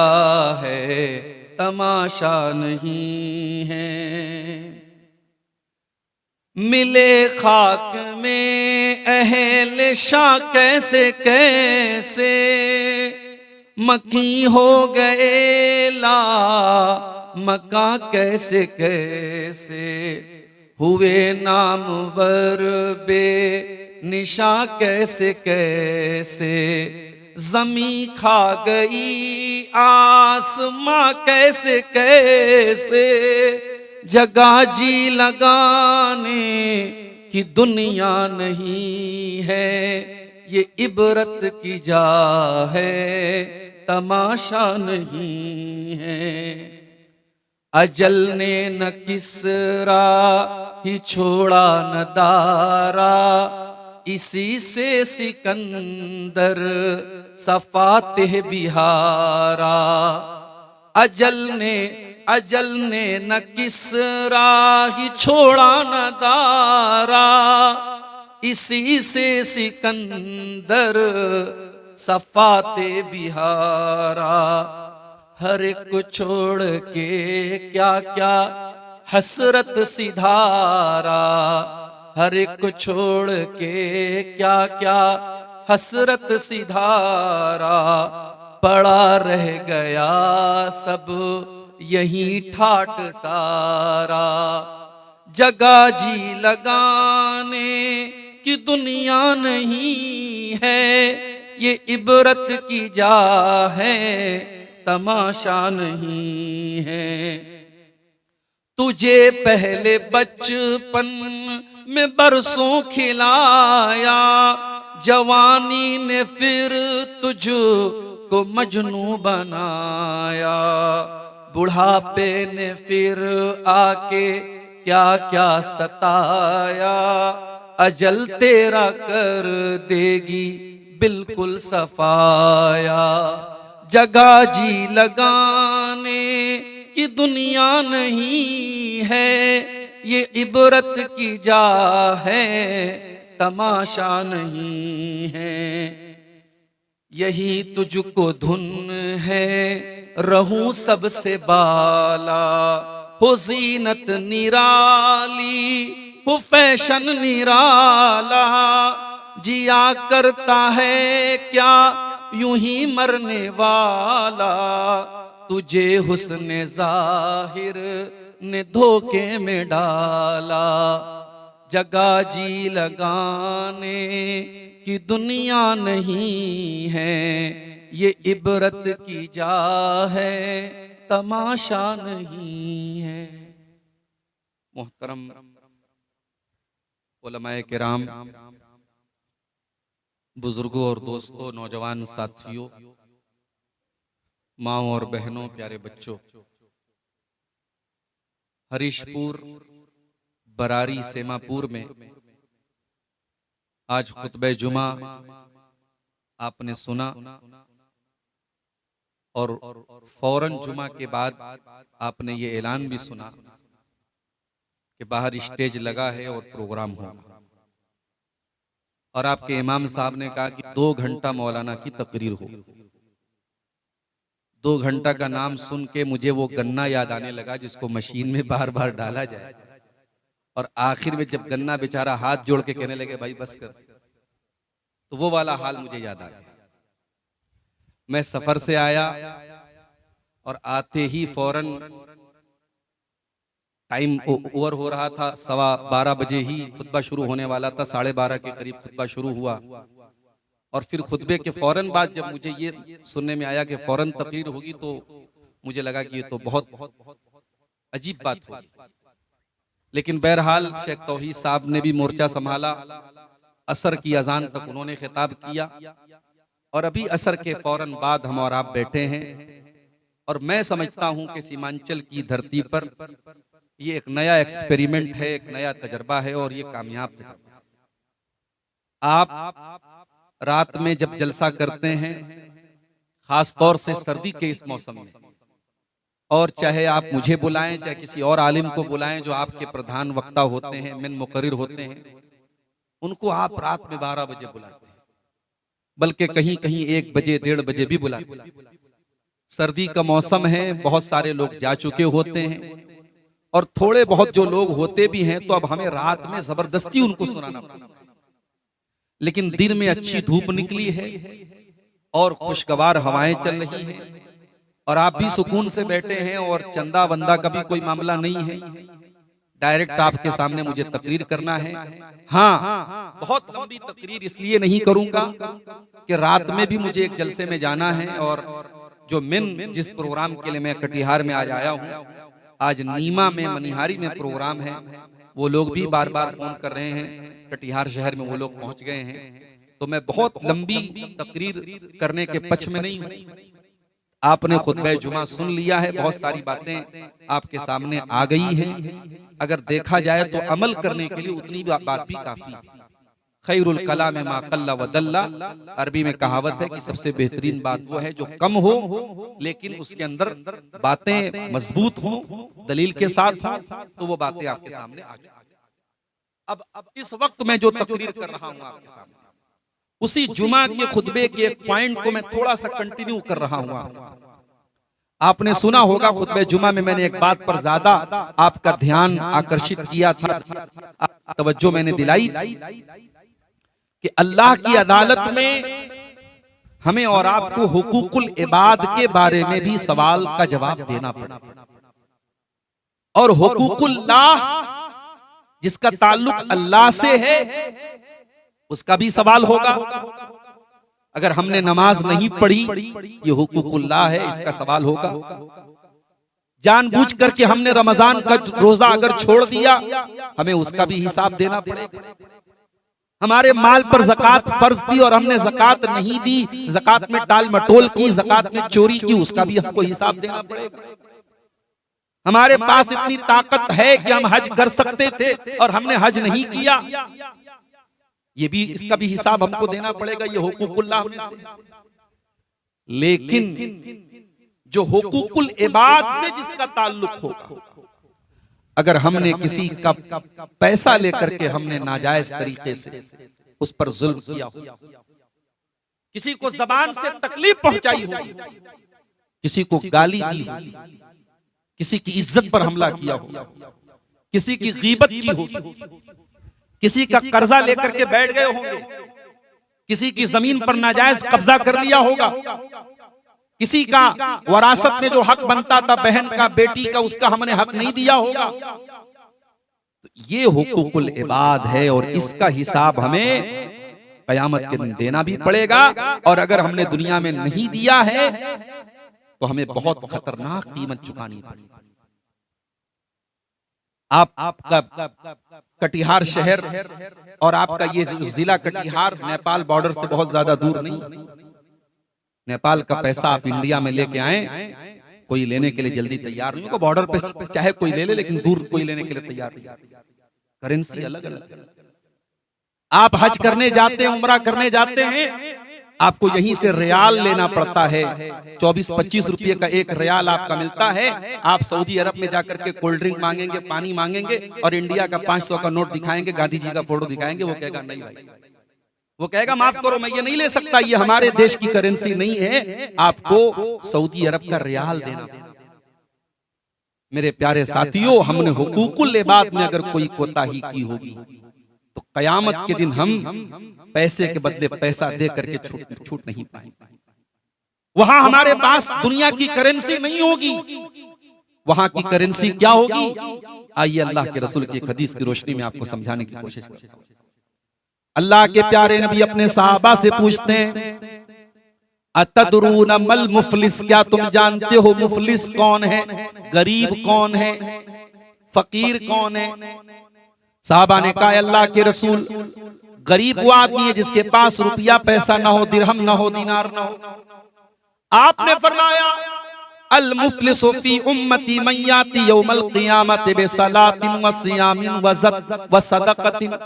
है, तमाशा नहीं है। मिले खाक में अहल शाह कैसे कैसे, मकी हो गए ला मका कैसे कैसे, हुए नामवर बे निशा कैसे कैसे, जमी खा गई आसमां कैसे कैसे, जगह जी लगाने की दुनिया नहीं है, ये इबरत की जा है, तमाशा नहीं है। अजल ने न किसरा ही छोड़ा न दारा, इसी से सिकंदर सफातेह बिहारा। अजल ने न किसरा ही छोड़ा न दारा, इसी से सिकंदर सफाते बिहारा। हर एक को छोड़ के क्या क्या हसरत सिधारा, हर एक को छोड़ के क्या क्या हसरत सिधारा, पड़ा रह गया सब यही ठाट सारा। जगह जी लगाने की दुनिया नहीं है, ये इबरत की जा है, तमाशा नहीं है। तुझे पहले बचपन में बरसों खिलाया, जवानी ने फिर तुझको मजनू बनाया, बुढ़ापे ने फिर आके क्या क्या सताया, अजल तेरा कर देगी बिल्कुल सफाया। जगह जी लगाने की दुनिया नहीं है, ये इबरत की जा है, तमाशा नहीं है। यही तुझको धुन है रहूं सबसे बाला, हो जीनत निराली हो फैशन निराला, जिया करता है क्या यूं ही मरने वाला, तुझे हुस्न जाहिर ने धोखे में डाला। जगह जी लगाने की दुनिया नहीं है, ये इबरत की जा है, तमाशा नहीं है। मोहतरम उलमाए किराम, बुजुर्गों और दोस्तों, नौजवान साथियों, माँ और बहनों, प्यारे बच्चों, हरीशपुर बरारी सेमापुर में आज खुतबे जुमा आपने सुना और फौरन जुमा के बाद आपने ये ऐलान भी सुना कि बाहर स्टेज लगा है और प्रोग्राम होगा। और आपके इमाम साहब ने कहा कि 2 घंटा मौलाना की तकरीर हो। 2 घंटा का नाम सुन के मुझे वो गन्ना याद आने लगा जिसको मशीन में बार बार डाला जाए। और आखिर में जब गन्ना बेचारा हाथ जोड़ के कहने लगे भाई बस कर, तो वो वाला हाल मुझे याद आ गया। मैं सफर से आया और आते ही फौरन टाइम ओवर हो रहा था, 12:15 बजे ही खुतबा शुरू होने वाला था, 12:30 के करीब खुतबा शुरू हुआ। और फिर खुतबे के फौरन बाद जब मुझे ये सुनने में आया कि फौरन तकरीर होगी, तो मुझे लगा कि ये तो बहुत अजीब बात होगी। लेकिन बहरहाल शेख तौहीद साहब ने भी मोर्चा संभाला, असर की अजान तक उन्होंने खिताब किया, और अभी असर के फौरन बाद हम और आप बैठे हैं। और मैं समझता हूं कि सीमांचल की धरती पर ये एक नया एक्सपेरिमेंट है, एक नया तजर्बा है, और ये कामयाब तजर्बा। आप रात में जब जलसा करते हैं, खास तौर से सर्दी के इस मौसम में, और चाहे आप मुझे बुलाएं चाहे किसी और आलिम को बुलाएं जो आपके प्रधान वक्ता होते हैं, मिन मुकर्रिर होते हैं, उनको आप रात में 12 बजे बुलाते हैं, बल्कि कहीं कहीं 1 बजे 1:30 बजे भी बुलाते हैं। सर्दी का मौसम है, बहुत सारे लोग जा चुके होते हैं, और थोड़े बहुत जो लोग होते भी हैं तो अब हमें रात में जबरदस्ती उनको सुनाना पड़ता है। लेकिन दिन में अच्छी धूप निकली है और खुशगवार हवाएं चल रही हैं, और आप भी सुकून से बैठे हैं, और चंदा वंदा का भी कोई मामला नहीं है। डायरेक्ट आपके सामने मुझे तकरीर करना है। हाँ, बहुत लंबी तकरीर इसलिए नहीं करूंगा कि रात में भी मुझे एक जलसे में जाना है, और जो मिन जिस प्रोग्राम के लिए मैं कटिहार में आज आया हूँ, आज नीमा में मनिहारी में प्रोग्राम है, वो लोग भी बार बार फोन कर रहे हैं, कटिहार शहर में वो लोग पहुंच गए हैं, तो मैं बहुत लंबी तकरीर करने के पक्ष में नहीं हूं। आपने खुतबा जुमा सुन लिया है, बहुत सारी बातें आपके सामने आ गई हैं। अगर देखा जाए तो अमल करने के लिए उतनी बात भी काफी है। खैरुल कलाम मा कल्ला व दल्ला, अरबी में कहावत है कि सबसे बेहतरीन बात वो है जो कम हो लेकिन उसके अंदर बातें मजबूत हों, दलील के साथ हों, तो वो बातें आपके सामने आ जाए। अब इस वक्त मैं जो तकरीर कर रहा हूं आपके सामने, उसी जुमा के खुतबे के एक पॉइंट को मैं थोड़ा सा कंटिन्यू कर रहा हूं आपके सामने। आपने सुना होगा खुतबे जुमा में मैंने एक बात पर ज्यादा आपका ध्यान आकर्षित किया था, तवज्जो मैंने दिलाई थी कि अल्लाह की अदालत में हमें और आपको हुकूकुल इबाद के बारे में भी सवाल का जवाब देना पड़ा, और हुकूकुल्लाह जिसका ताल्लुक अल्लाह से है उसका भी सवाल होगा। अगर हमने नमाज नहीं पढ़ी, ये हुकूकुल्लाह है, इसका सवाल होगा। जानबूझ करके हमने रमजान का रोजा अगर छोड़ दिया, हमें उसका भी हिसाब देना पड़ेगा। हमारे माल पर ज़कात फर्ज थी और हमने ज़कात नहीं दी, ज़कात में टाल मटोल की, ज़कात में चोरी की, उसका भी हमको हिसाब देना पड़ेगा। हमारे पास इतनी ताकत है कि हम हज कर सकते थे और हमने हज नहीं किया, ये भी, इसका भी हिसाब हमको देना पड़ेगा। ये हुकूकुल्लाह में से। लेकिन जो हुकूकुल इबाद से जिसका ताल्लुक होगा, अगर हमने किसी का पैसा लेकर के हमने नाजायज तरीके से उस पर जुल्म किया हो, किसी को जबान से तकलीफ पहुंचाई हो, किसी को गाली दी हो, किसी की इज्जत पर हमला किया हो, किसी की गीबत की हो, किसी का कर्जा लेकर के बैठ गए होंगे, किसी की जमीन पर नाजायज कब्जा कर लिया होगा, किसी का वरासत में जो हक बनता था बहन का, बेटी का, उसका हमने हक नहीं दिया होगा, तो ये हुकूकुल इबाद है और इसका हिसाब हमें कयामत के दिन देना भी पड़ेगा। और अगर हमने दुनिया में नहीं दिया है तो हमें बहुत खतरनाक कीमत चुकानी पड़ेगी। आपका कटिहार शहर और आपका ये जिला कटिहार नेपाल बॉर्डर से बहुत ज्यादा दूर नहीं। नेपाल का पैसा आप इंडिया में लेके आए, कोई लेने के लिए जल्दी तैयार नहीं होगा। बॉर्डर पे चाहे कोई ले ले, लेकिन दूर कोई लेने के लिए तैयार नहीं। करेंसी अलग अलग। आप हज करने जाते हैं, उम्रा करने जाते हैं, आपको यहीं से रियाल लेना पड़ता है। 24-25 रुपये का एक रियाल आपका मिलता है। आप सऊदी अरब में जाकर के कोल्ड ड्रिंक मांगेंगे, पानी मांगेंगे, और इंडिया का 500 का नोट दिखाएंगे, गांधी जी का फोटो दिखाएंगे, वो कहेगा नहीं भाई, वो कहेगा माफ करो मैं ये नहीं ले सकता, ये हमारे देश की करेंसी नहीं है, आपको सऊदी अरब का रियाल देना। मेरे प्यारे साथियों, हमने हुकूकुल इबाद में अगर कोई कोताही की होगी तो कयामत के दिन हम पैसे के बदले पैसा दे करके छूट नहीं पाएंगे। वहां हमारे पास दुनिया की करेंसी नहीं होगी, वहां की करेंसी क्या होगी? आइए अल्लाह के रसूल की हदीस की रोशनी में आपको समझाने की कोशिश करता हूं। अल्लाह के प्यारे नबी अपने सहाबा से पूछते हैं, अतदरून मल मुफलिस, क्या तुम जानते हो मुफलिस कौन है, गरीब कौन है, फकीर कौन है? साहबा ने कहा, अल्लाह के रसूल, गरीब वो आदमी है जिसके पास रुपया पैसा ना हो, दिरहम ना हो, दिनार ना हो। आपने फरमाया, अल मुफलिसु फी उम्मती मन याती यौमल क़ियामति बिसलातिन व सियामिन व सदक़तिन।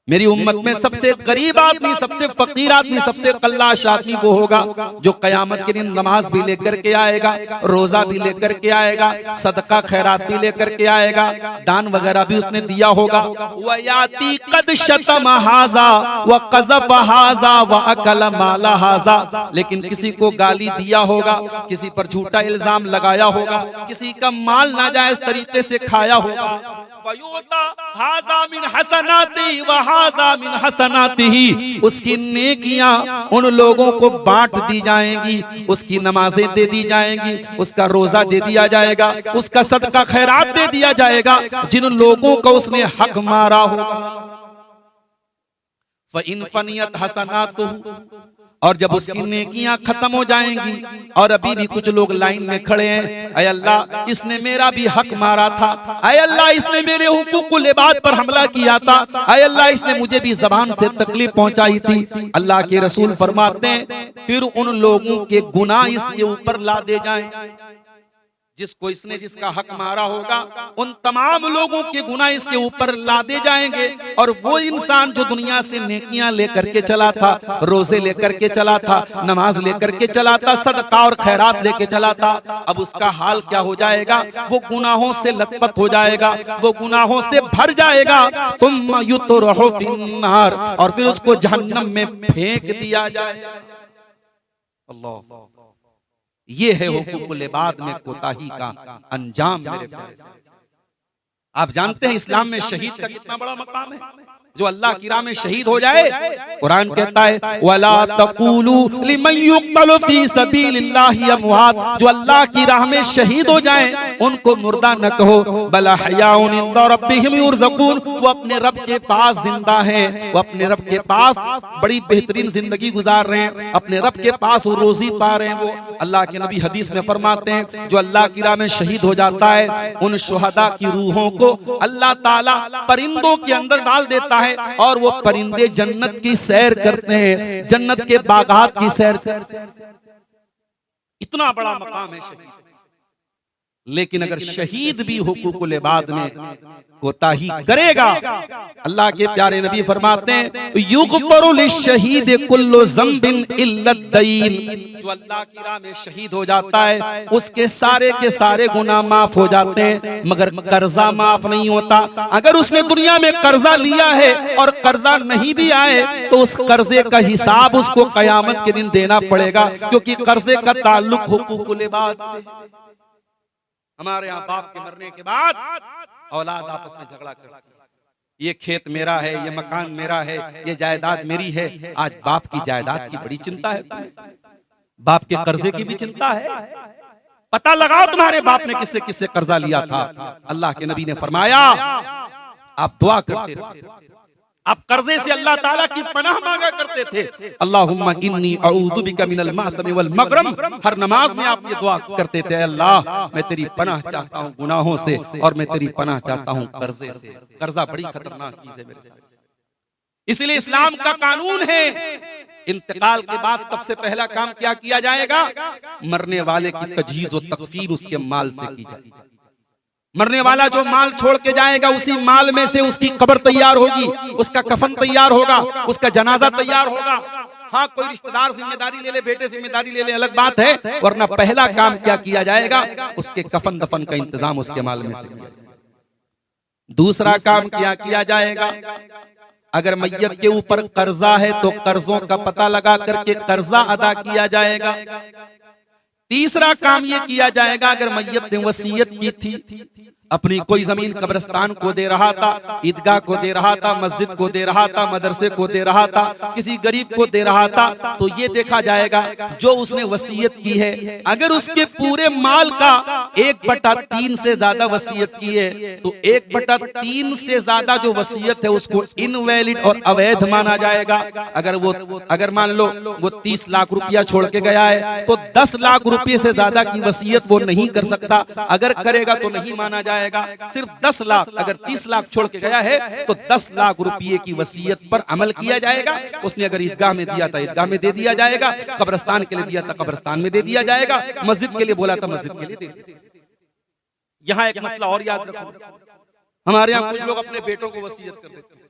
मेरी उम्मत में सबसे गरीब आदमी, सबसे फकीर आदमी, सबसे कल्लाश आदमी वो होगा जो कयामत के दिन नमाज भी लेकर के आएगा, रोजा भी लेकर के आएगा, सदका खैरात भी लेकर के आएगा, दान वगैरह भी उसने दिया होगा। वयाती कद शतम हाजा व कज़फ हाजा व अकल माला हाजा, लेकिन किसी को गाली दिया होगा, किसी पर झूठा इल्जाम लगाया होगा, किसी का माल नाजायज तरीके से खाया होगा। हाजा मिन हसनाती व हाजा मिन हसनातिही, उसकी नेकियां उन लोगों को बांट दी जाएंगी, उसकी नमाजें दे दी जाएंगी, उसका रोजा दे दिया जाएगा, उसका सदका खैरात दे दिया जाएगा जिन लोगों का उसने हक मारा होगा। फ़इन फ़नियत हसनातुहु, और जब उसकी नेकियां खत्म हो जाएंगी और अभी भी कुछ लोग लाइन में खड़े हैं, अय अल्लाह इसने मेरा भी हक मारा था, अय अल्लाह इसने मेरे हुकूकुल इबाद पर हमला किया था, अय अल्लाह इसने मुझे भी ज़बान से तकलीफ पहुंचाई थी। अल्लाह के रसूल फरमाते हैं, फिर उन लोगों के गुनाह इसके ऊपर ला दे जाएं, जिसको इसने जिसका हक मारा होगा उन तमाम लोगों के गुनाह इसके ऊपर लादे जाएंगे। और वो इंसान जो दुनिया से नेकियां लेकर के चला था, रोजे लेकर के चला था, नमाज लेकर के चला था, सदका और खैरात लेके चला था, अब उसका हाल क्या हो जाएगा? वो गुनाहों से लथपथ हो जाएगा, वो गुनाहों से भर जाएगा। सुम्मा युतरहु फिन्नार, और फिर उसको जहन्नम में फेंक दिया जाएगा। अल्लाह, ये है हुकूकुल इबाद में कोताही का अंजाम। मेरे प्यारे साथियों, आप जानते हैं इस्लाम में शहीद का कितना बड़ा मकाम है? जो अल्लाह की राह में शहीद हो जाए, कुरान कहता है, वला तक़ूलू लिमन युक़तलु फी सबीलिल्लाहि अमवात, जो अल्लाह की राह में शहीद हो जाएं उनको मुर्दा न कहो, बल अहयाउन इंदा रब्बिहिम युरज़क़ून, वो अपने रब के पास जिंदा हैं, वो अपने रब के पास बड़ी बेहतरीन जिंदगी गुजार रहे हैं, अपने रब के पास वो रोजी पा रहे हैं। वो अल्लाह के नबी हदीस में फरमाते हैं, जो अल्लाह की राह में शहीद हो जाता है उन शुहदा की रूहों को अल्लाह ताला परिंदों के अंदर डाल देता है, और वो परिंदे जन्नत की सैर करते हैं, जन्नत के बागात की सैर करते हैं। इतना बड़ा मकाम है शहीद। लेकिन अगर शहीद भी हुकूकुल इबाद में कोताही करेगा, अल्लाह के प्यारे नबी फरमाते हैं, युग़फ़रु लिश्शहीद कुल्लु ज़ंबिन इल्ला दईन, जो अल्लाह की राह में शहीद हो जाता है उसके सारे के सारे गुनाह माफ हो जाते हैं, मगर कर्जा माफ नहीं होता। अगर उसने दुनिया में कर्जा लिया है और कर्जा नहीं दिया है तो उस कर्जे का हिसाब उसको कयामत के दिन देना पड़ेगा, क्योंकि कर्जे का ताल्लुक हुकूकुल इबाद से। हमारे यहाँ बाप के मरने के बाद औलाद आपस में झगड़ा करती है, ये खेत मेरा है, ये मकान मेरा है, ये जायदाद मेरी है। आज बाप की जायदाद की बड़ी चिंता है तुम्हें, बाप के कर्जे की भी चिंता है। पता लगाओ तुम्हारे बाप ने किससे किससे कर्जा लिया था। अल्लाह के नबी ने फरमाया, आप दुआ करते थे, आप कर्जे से अल्लाह ताला की पनाह मांगा करते थे, अल्लाहुम्मा इन्नी अऊज़ु बिका मिनल मातमी वल मगरम। हर नमाज में आप ये दुआ करते थे, अल्लाह मैं तेरी पनाह चाहता हूँ गुनाहों से, और मैं तेरी पनाह चाहता हूँ कर्जे से। कर्जा बड़ी खतरनाक चीज है मेरे साथ। इसलिए इस्लाम का कानून है, इंतकाल के बाद सबसे पहला काम क्या किया जाएगा? मरने वाले की तजहीज़ व तकफीन उसके माल से की जाएगी। मरने वाला जो माल छोड़ के जाएगा उसी माल में से उसकी कब्र तैयार होगी, उसका कफन तैयार होगा, उसका जनाजा तैयार होगा। हाँ, कोई रिश्तेदार जिम्मेदारी ले ले, बेटे जिम्मेदारी ले ले, अलग बात है, वरना पहला काम क्या किया जाएगा? उसके कफन दफन का इंतजाम उसके माल में से किया जाएगा। दूसरा काम क्या किया जाएगा? अगर मैयत के ऊपर कर्जा है तो कर्जों का पता लगा करके कर्जा अदा किया जाएगा। तीसरा काम ये किया जाएगा, अगर मैयत ने वसीयत की थी, अपनी कोई जमीन कब्रिस्तान को दे रहा था, ईदगाह को दे रहा था, मस्जिद को दे रहा था, मदरसे को दे रहा था, किसी गरीब को दे रहा था, तो ये देखा जाएगा जो उसने वसीयत की है, अगर उसके पूरे माल का 1/3 से ज्यादा वसीयत की है, तो 1/3 से ज्यादा जो वसीयत है उसको इनवैलिड और अवैध माना जाएगा। अगर मान लो वो 30 लाख रुपया छोड़ के गया है, तो 10 लाख रुपए से ज्यादा की वसीयत वो नहीं कर सकता, अगर करेगा तो नहीं माना जाएगा। सिर्फ 10 लाख, अगर 30 लाख छोड़ के गया है तो 10 लाख रुपए की वसीयत पर अमल किया जाएगा। उसने अगर ईदगाह में दिया था ईदगाह में दे दिया जाएगा, कब्रिस्तान के लिए दिया था कब्रिस्तान में दे दिया जाएगा, मस्जिद के लिए बोला था मस्जिद के लिए दे दिया। यहाँ एक मसला और याद रखो, हमारे यहाँ कुछ लोग अपने बेटों को वसीयत कर देते हैं,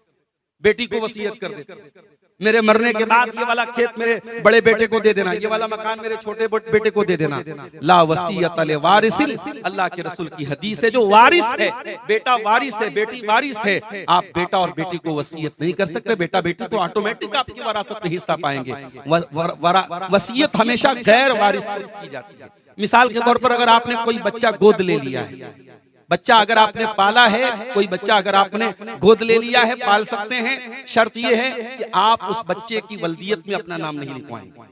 बेटी को वसीयत कर देते हैं, मेरे मरने के बाद ये वाला खेत मेरे बड़े बेटे को दे देना, ये वाला मकान मेरे छोटे बेटे को दे देना। ला वसीयत ले वारिसिन, अल्लाह के रसूल की हदीस है, जो वारिस है, बेटा वारिस है, बेटी वारिस है, आप बेटा और बेटी को वसीयत नहीं कर सकते। बेटा बेटी तो ऑटोमेटिक आपकी वरासत में हिस्सा पाएंगे। वसीयत हमेशा गैर वारिस को की जाती है। मिसाल के तौर पर अगर आपने कोई बच्चा गोद ले लिया है, बच्चा अगर आपने पाला है, कोई बच्चा अगर आपने गोद ले लिया है, पाल सकते हैं, शर्त यह है कि आप उस बच्चे की वल्दियत में अपना नाम नहीं लिखवाएंगे।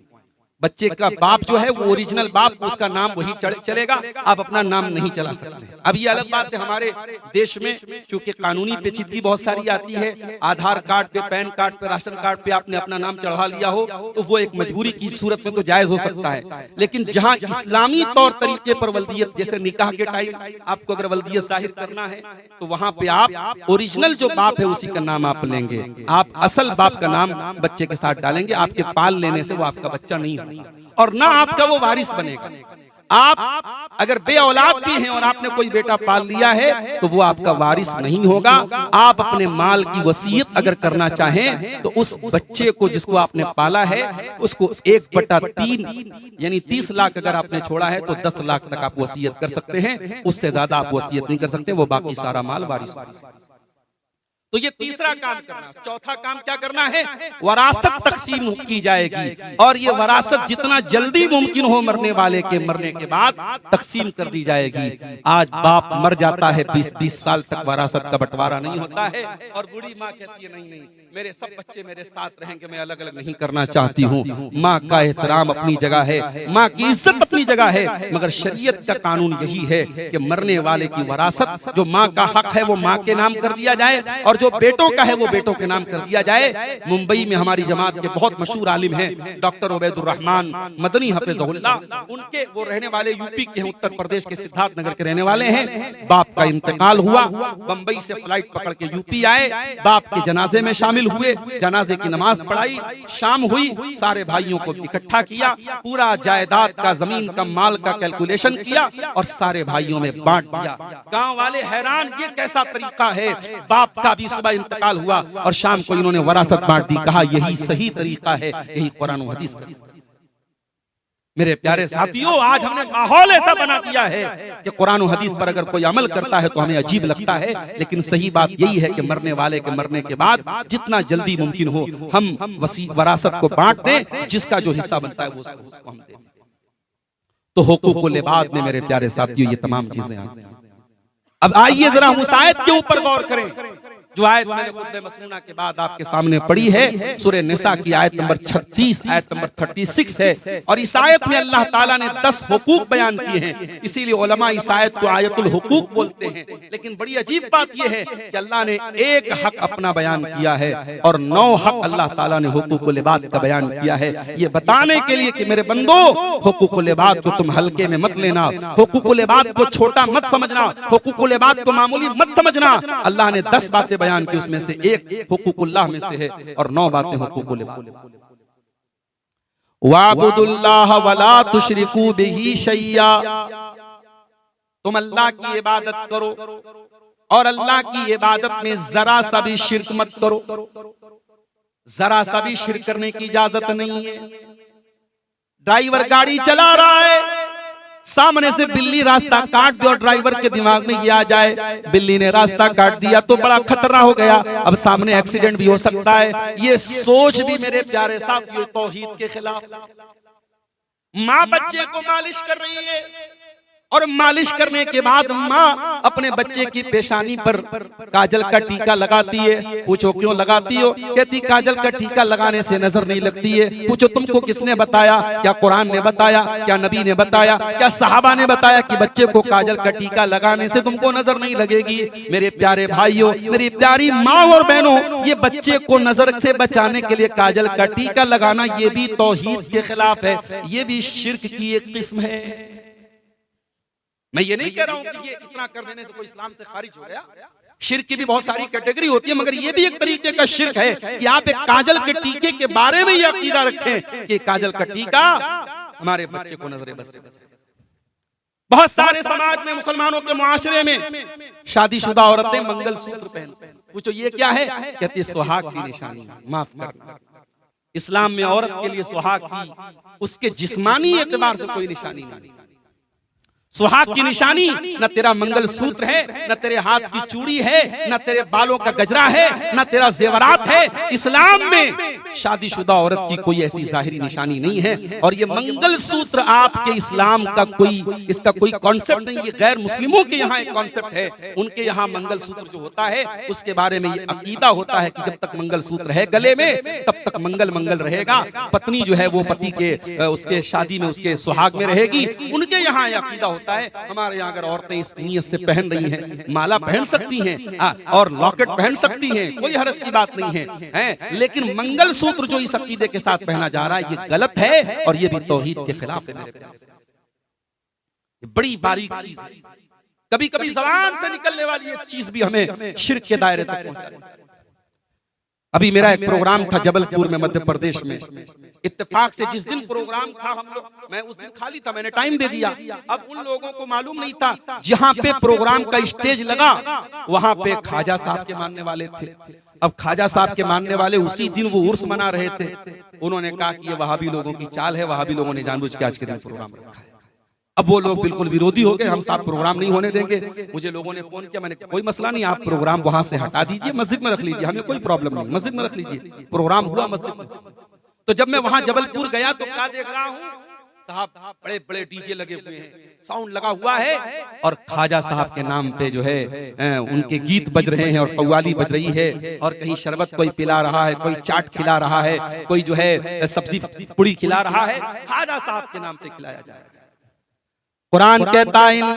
बच्चे का बाप जो है वो ओरिजिनल बाप, उसका नाम वही चलेगा, आप अपना नाम नहीं चला सकते। अब ये अलग बात है, हमारे देश में चूंकि कानूनी पेचीदगी बहुत सारी आती है, आधार कार्ड पे, पैन कार्ड पे, राशन कार्ड पे आपने अपना नाम चढ़ा लिया हो तो वो एक मजबूरी की सूरत में तो जायज हो सकता है, लेकिन जहां इस्लामी तौर तरीके पर वल्दियत, जैसे निकाह के टाइम आपको अगर वल्दियत जाहिर करना है तो वहां पे आप ओरिजिनल जो बाप है उसी का नाम आप लेंगे, आप असल बाप का नाम बच्चे के साथ डालेंगे। आपके पाल लेने से वो आपका बच्चा नहीं और ना आपका वो वारिस बनेगा। आप अगर बे औलाद भी हैं और आपने कोई बेटा पाल लिया है तो वो आपका वारिस नहीं होगा। आप अपने माल की वसीयत अगर करना चाहें तो उस बच्चे को जिसको आपने पाला है उसको 1/3 यानी 30 लाख अगर आपने छोड़ा है तो 10 लाख तक आप वसीयत कर सकते हैं, उससे ज्यादा आप वसीयत नहीं कर सकते, वो बाकी सारा माल वारिस। तो ये तीसरा काम करना। चौथा काम क्या करना है? वरासत तकसीम की जाएगी और ये वरासत जितना जल्दी मुमकिन हो मरने वाले के मरने के बाद तकसीम कर दी जाएगी। आज बाप मर जाता है, 20-20 साल तक वरासत का बंटवारा नहीं होता है और बूढ़ी माँ कहती है नहीं मेरे सब बच्चे मेरे साथ रहेंगे, मैं अलग अलग नहीं करना चाहती हूँ। माँ का एहतराम अपनी जगह है, माँ की इज्जत अपनी जगह है, मगर शरीयत का कानून यही है कि मरने वाले की वरासत जो माँ का हक है वो माँ के नाम कर दिया जाए और जो बेटों का है वो बेटों के नाम कर दिया जाए। मुंबई में हमारी जमात के बहुत मशहूर आलिम हैं डॉक्टर उबैदुर रहमान मदनी हफिज़हुल्लाह, उनके वो रहने वाले यूपी के हैं, उत्तर प्रदेश के सिद्धार्थ नगर के रहने वाले हैं। बाप का इंतकाल हुआ, बंबई से फ्लाइट पकड़ के यूपी आए, बाप के जनाजे में शामिल हुए, जनाजे की नमाज पढ़ाई, शाम हुई, सारे भाइयों को इकट्ठा किया, पूरा जायदाद का जमीन का माल का कैलकुलेशन किया और सारे भाइयों में बांट दिया। गांव वाले हैरान, ये कैसा तरीका है? बाप का भी सुबह इंतकाल हुआ और शाम को इन्होंने वरासत बांट दी। कहा यही सही तरीका है, यही कुरान और हदीस का। मेरे प्यारे साथियों, आज हमने माहौल ऐसा बना दिया है कि कुरान और हदीस पर अगर कोई अमल करता है तो हमें अजीब लगता है, लेकिन सही बात यही है कि मरने वाले के मरने के बाद जितना जल्दी मुमकिन हो हम वरासत को बांट दें, जिसका जो हिस्सा बनता है वो उसको हम दें। तो हुकूकुल इबाद में मेरे प्यारे साथियों ये तमाम चीजें आती हैं। अब आइए जरा उस आयत के ऊपर गौर करें जो आयत मैंने खुद मसनूना के बाद आपके सामने पढ़ी है। सूरह निसा की आयत नंबर 36 आयत नंबर 36 है और इस आयत में अल्लाह ताला ने 10 हुकूक बयान किए हैं, इसीलिए उलमा इस आयत को आयतुल हुकूक बोलते हैं। लेकिन बड़ी अजीब बात यह है कि अल्लाह ने एक हक अपना बयान किया है और 9 हक अल्लाह ताला ने हुकूकुल इबाद का बयान किया है, ये बताने के लिए कि मेरे बंदो हुकूकुल इबाद को तुम हल्के में मत लेना, हुकूकुल इबाद को छोटा मत समझना, हुकूकुल इबाद को मामूली मत समझना। अल्लाह ने 10 बातें बयान की, उसमें से एक हुकूकुल्लाह में से है और 9 बातें हुकूकुल इबाद। वाबुदुल्लाह वला तुशरिकू बिही शैया, तुम अल्लाह की इबादत करो और अल्लाह की इबादत में जरा सा भी शिर्क मत करो। जरा सा भी शिर्क करने की इजाजत नहीं है। ड्राइवर गाड़ी चला रहा है, सामने से बिल्ली रास्ता काट दे और ड्राइवर के दिमाग में ये आ जाए बिल्ली ने रास्ता काट दिया तो बड़ा खतरा हो गया, अब सामने एक्सीडेंट भी हो सकता है। ये सोच भी मेरे प्यारे साथियों तौहीद के खिलाफ। माँ बच्चे को मालिश कर रही है और मालिश करने के बाद माँ अपने बच्चे की पेशानी पर काजल का टीका लगाती है। पूछो क्यों लगाती हो? कहती काजल का टीका लगाने से नजर नहीं लगती है। पूछो तुमको किसने बताया? क्या कुरान ने बताया? क्या नबी ने बताया? क्या सहाबा ने बताया कि बच्चे को काजल का टीका लगाने से तुमको नजर नहीं लगेगी? मेरे प्यारे भाइयों, मेरी प्यारी माँ और बहनों, ये बच्चे को नजर से बचाने के लिए काजल का टीका लगाना ये भी तौहीद के खिलाफ है, ये भी शिर्क की एक किस्म है। मैं ये नहीं कह रहा हूं कि ये इतना कर देने से कोई इस्लाम से खारिज हो गया। शिर्क की भी बहुत सारी कैटेगरी होती है, मगर ये भी एक तरीके का शिर्क है कि आप एक काजल के टीके के बारे में ये अकीदा रखें कि काजल का टीका हमारे बच्चे को नजर बद से बचाए। बहुत सारे समाज में, मुसलमानों के मुआशरे में शादीशुदा औरतें मंगलसूत्र पहनती हैं। पूछो ये क्या है? कहती है सुहाग की निशानी। माफ करना, इस्लाम में औरत के लिए सुहाग की उसके जिस्मानी एतबार से कोई निशानी नहीं। सुहाग की निशानी न तेरा मंगलसूत्र है, न तेरे हाथ की चूड़ी है, न तेरे बालों का गजरा है, न तेरा जेवरात है। इस्लाम में शादीशुदा औरत की कोई ऐसी जाहिरी निशानी नहीं है। और ये मंगलसूत्र आपके इस्लाम का इसका कोई कॉन्सेप्ट नहीं, ये गैर मुस्लिमों के यहाँ एक कॉन्सेप्ट है। उनके यहाँ मंगलसूत्र जो होता है उसके बारे में ये अकीदा होता है कि जब तक मंगलसूत्र है गले में तब तक मंगल मंगल रहेगा। पत्नी जो है वो पति के उसके शादी में उसके सुहाग में रहेगी। उनके यहाँ ये अकीदा होता है। हमारे यहाँ अगर औरतें इस नीयत से पहन रही हैं, माला पहन सकती हैं और लॉकेट पहन सकती हैं, कोई हर्ज की बात नहीं है, लेकिन मंगलसूत्र जो इस अकीदे के साथ पहना जा रहा है ये गलत है और ये भी तौहीद के खिलाफ है। मेरे प्यारे, ये बड़ी बारीक चीज है। कभी कभी ज़बान से निकलने वाली एक चीज भी हमें शिर्क के दायरे तक पहुंचा देती है। अभी मेरा एक प्रोग्राम था जबलपुर में, मध्य प्रदेश में। इत्तेफाक से जिस दिन प्रोग्राम था मैं उस दिन खाली था, मैंने टाइम दे दिया। अब उन लोगों को मालूम नहीं था जहां पे प्रोग्राम का स्टेज लगा वहां पे ख्वाजा साहब के मानने वाले थे। अब ख्वाजा साहब के मानने वाले उसी दिन वो उर्स मना रहे थे। उन्होंने कहा कि ये वहाबी लोगों की चाल है, वहाबी लोगों ने जानबूझ के आज के दिन प्रोग्राम रखा है। अब वो लोग बिल्कुल विरोधी हो गए, हम साहब प्रोग्राम नहीं होने देंगे। मुझे लोगों ने फोन किया, मैंने कोई मसला नहीं, आप प्रोग्राम वहां से हटा दीजिए, मस्जिद में रख लीजिए, हमें कोई प्रॉब्लम नहीं, मस्जिद में रख लीजिए। प्रोग्राम हुआ मस्जिद में। तो जब मैं वहां जबलपुर गया तो क्या देख रहा हूँ, साहब बड़े बड़े डीजे लगे हुए हैं, साउंड लगा हुआ है और ख्वाजा साहब के नाम पे जो है उनके गीत बज रहे हैं और कव्वाली बज रही है। और कहीं शरबत कोई पिला रहा है, कोई चाट खिला रहा है, कोई जो है सब्जी पूड़ी खिला रहा है। ख्वाजा साहब के नाम पे खिलाया जा रहा है। कुरान कहता है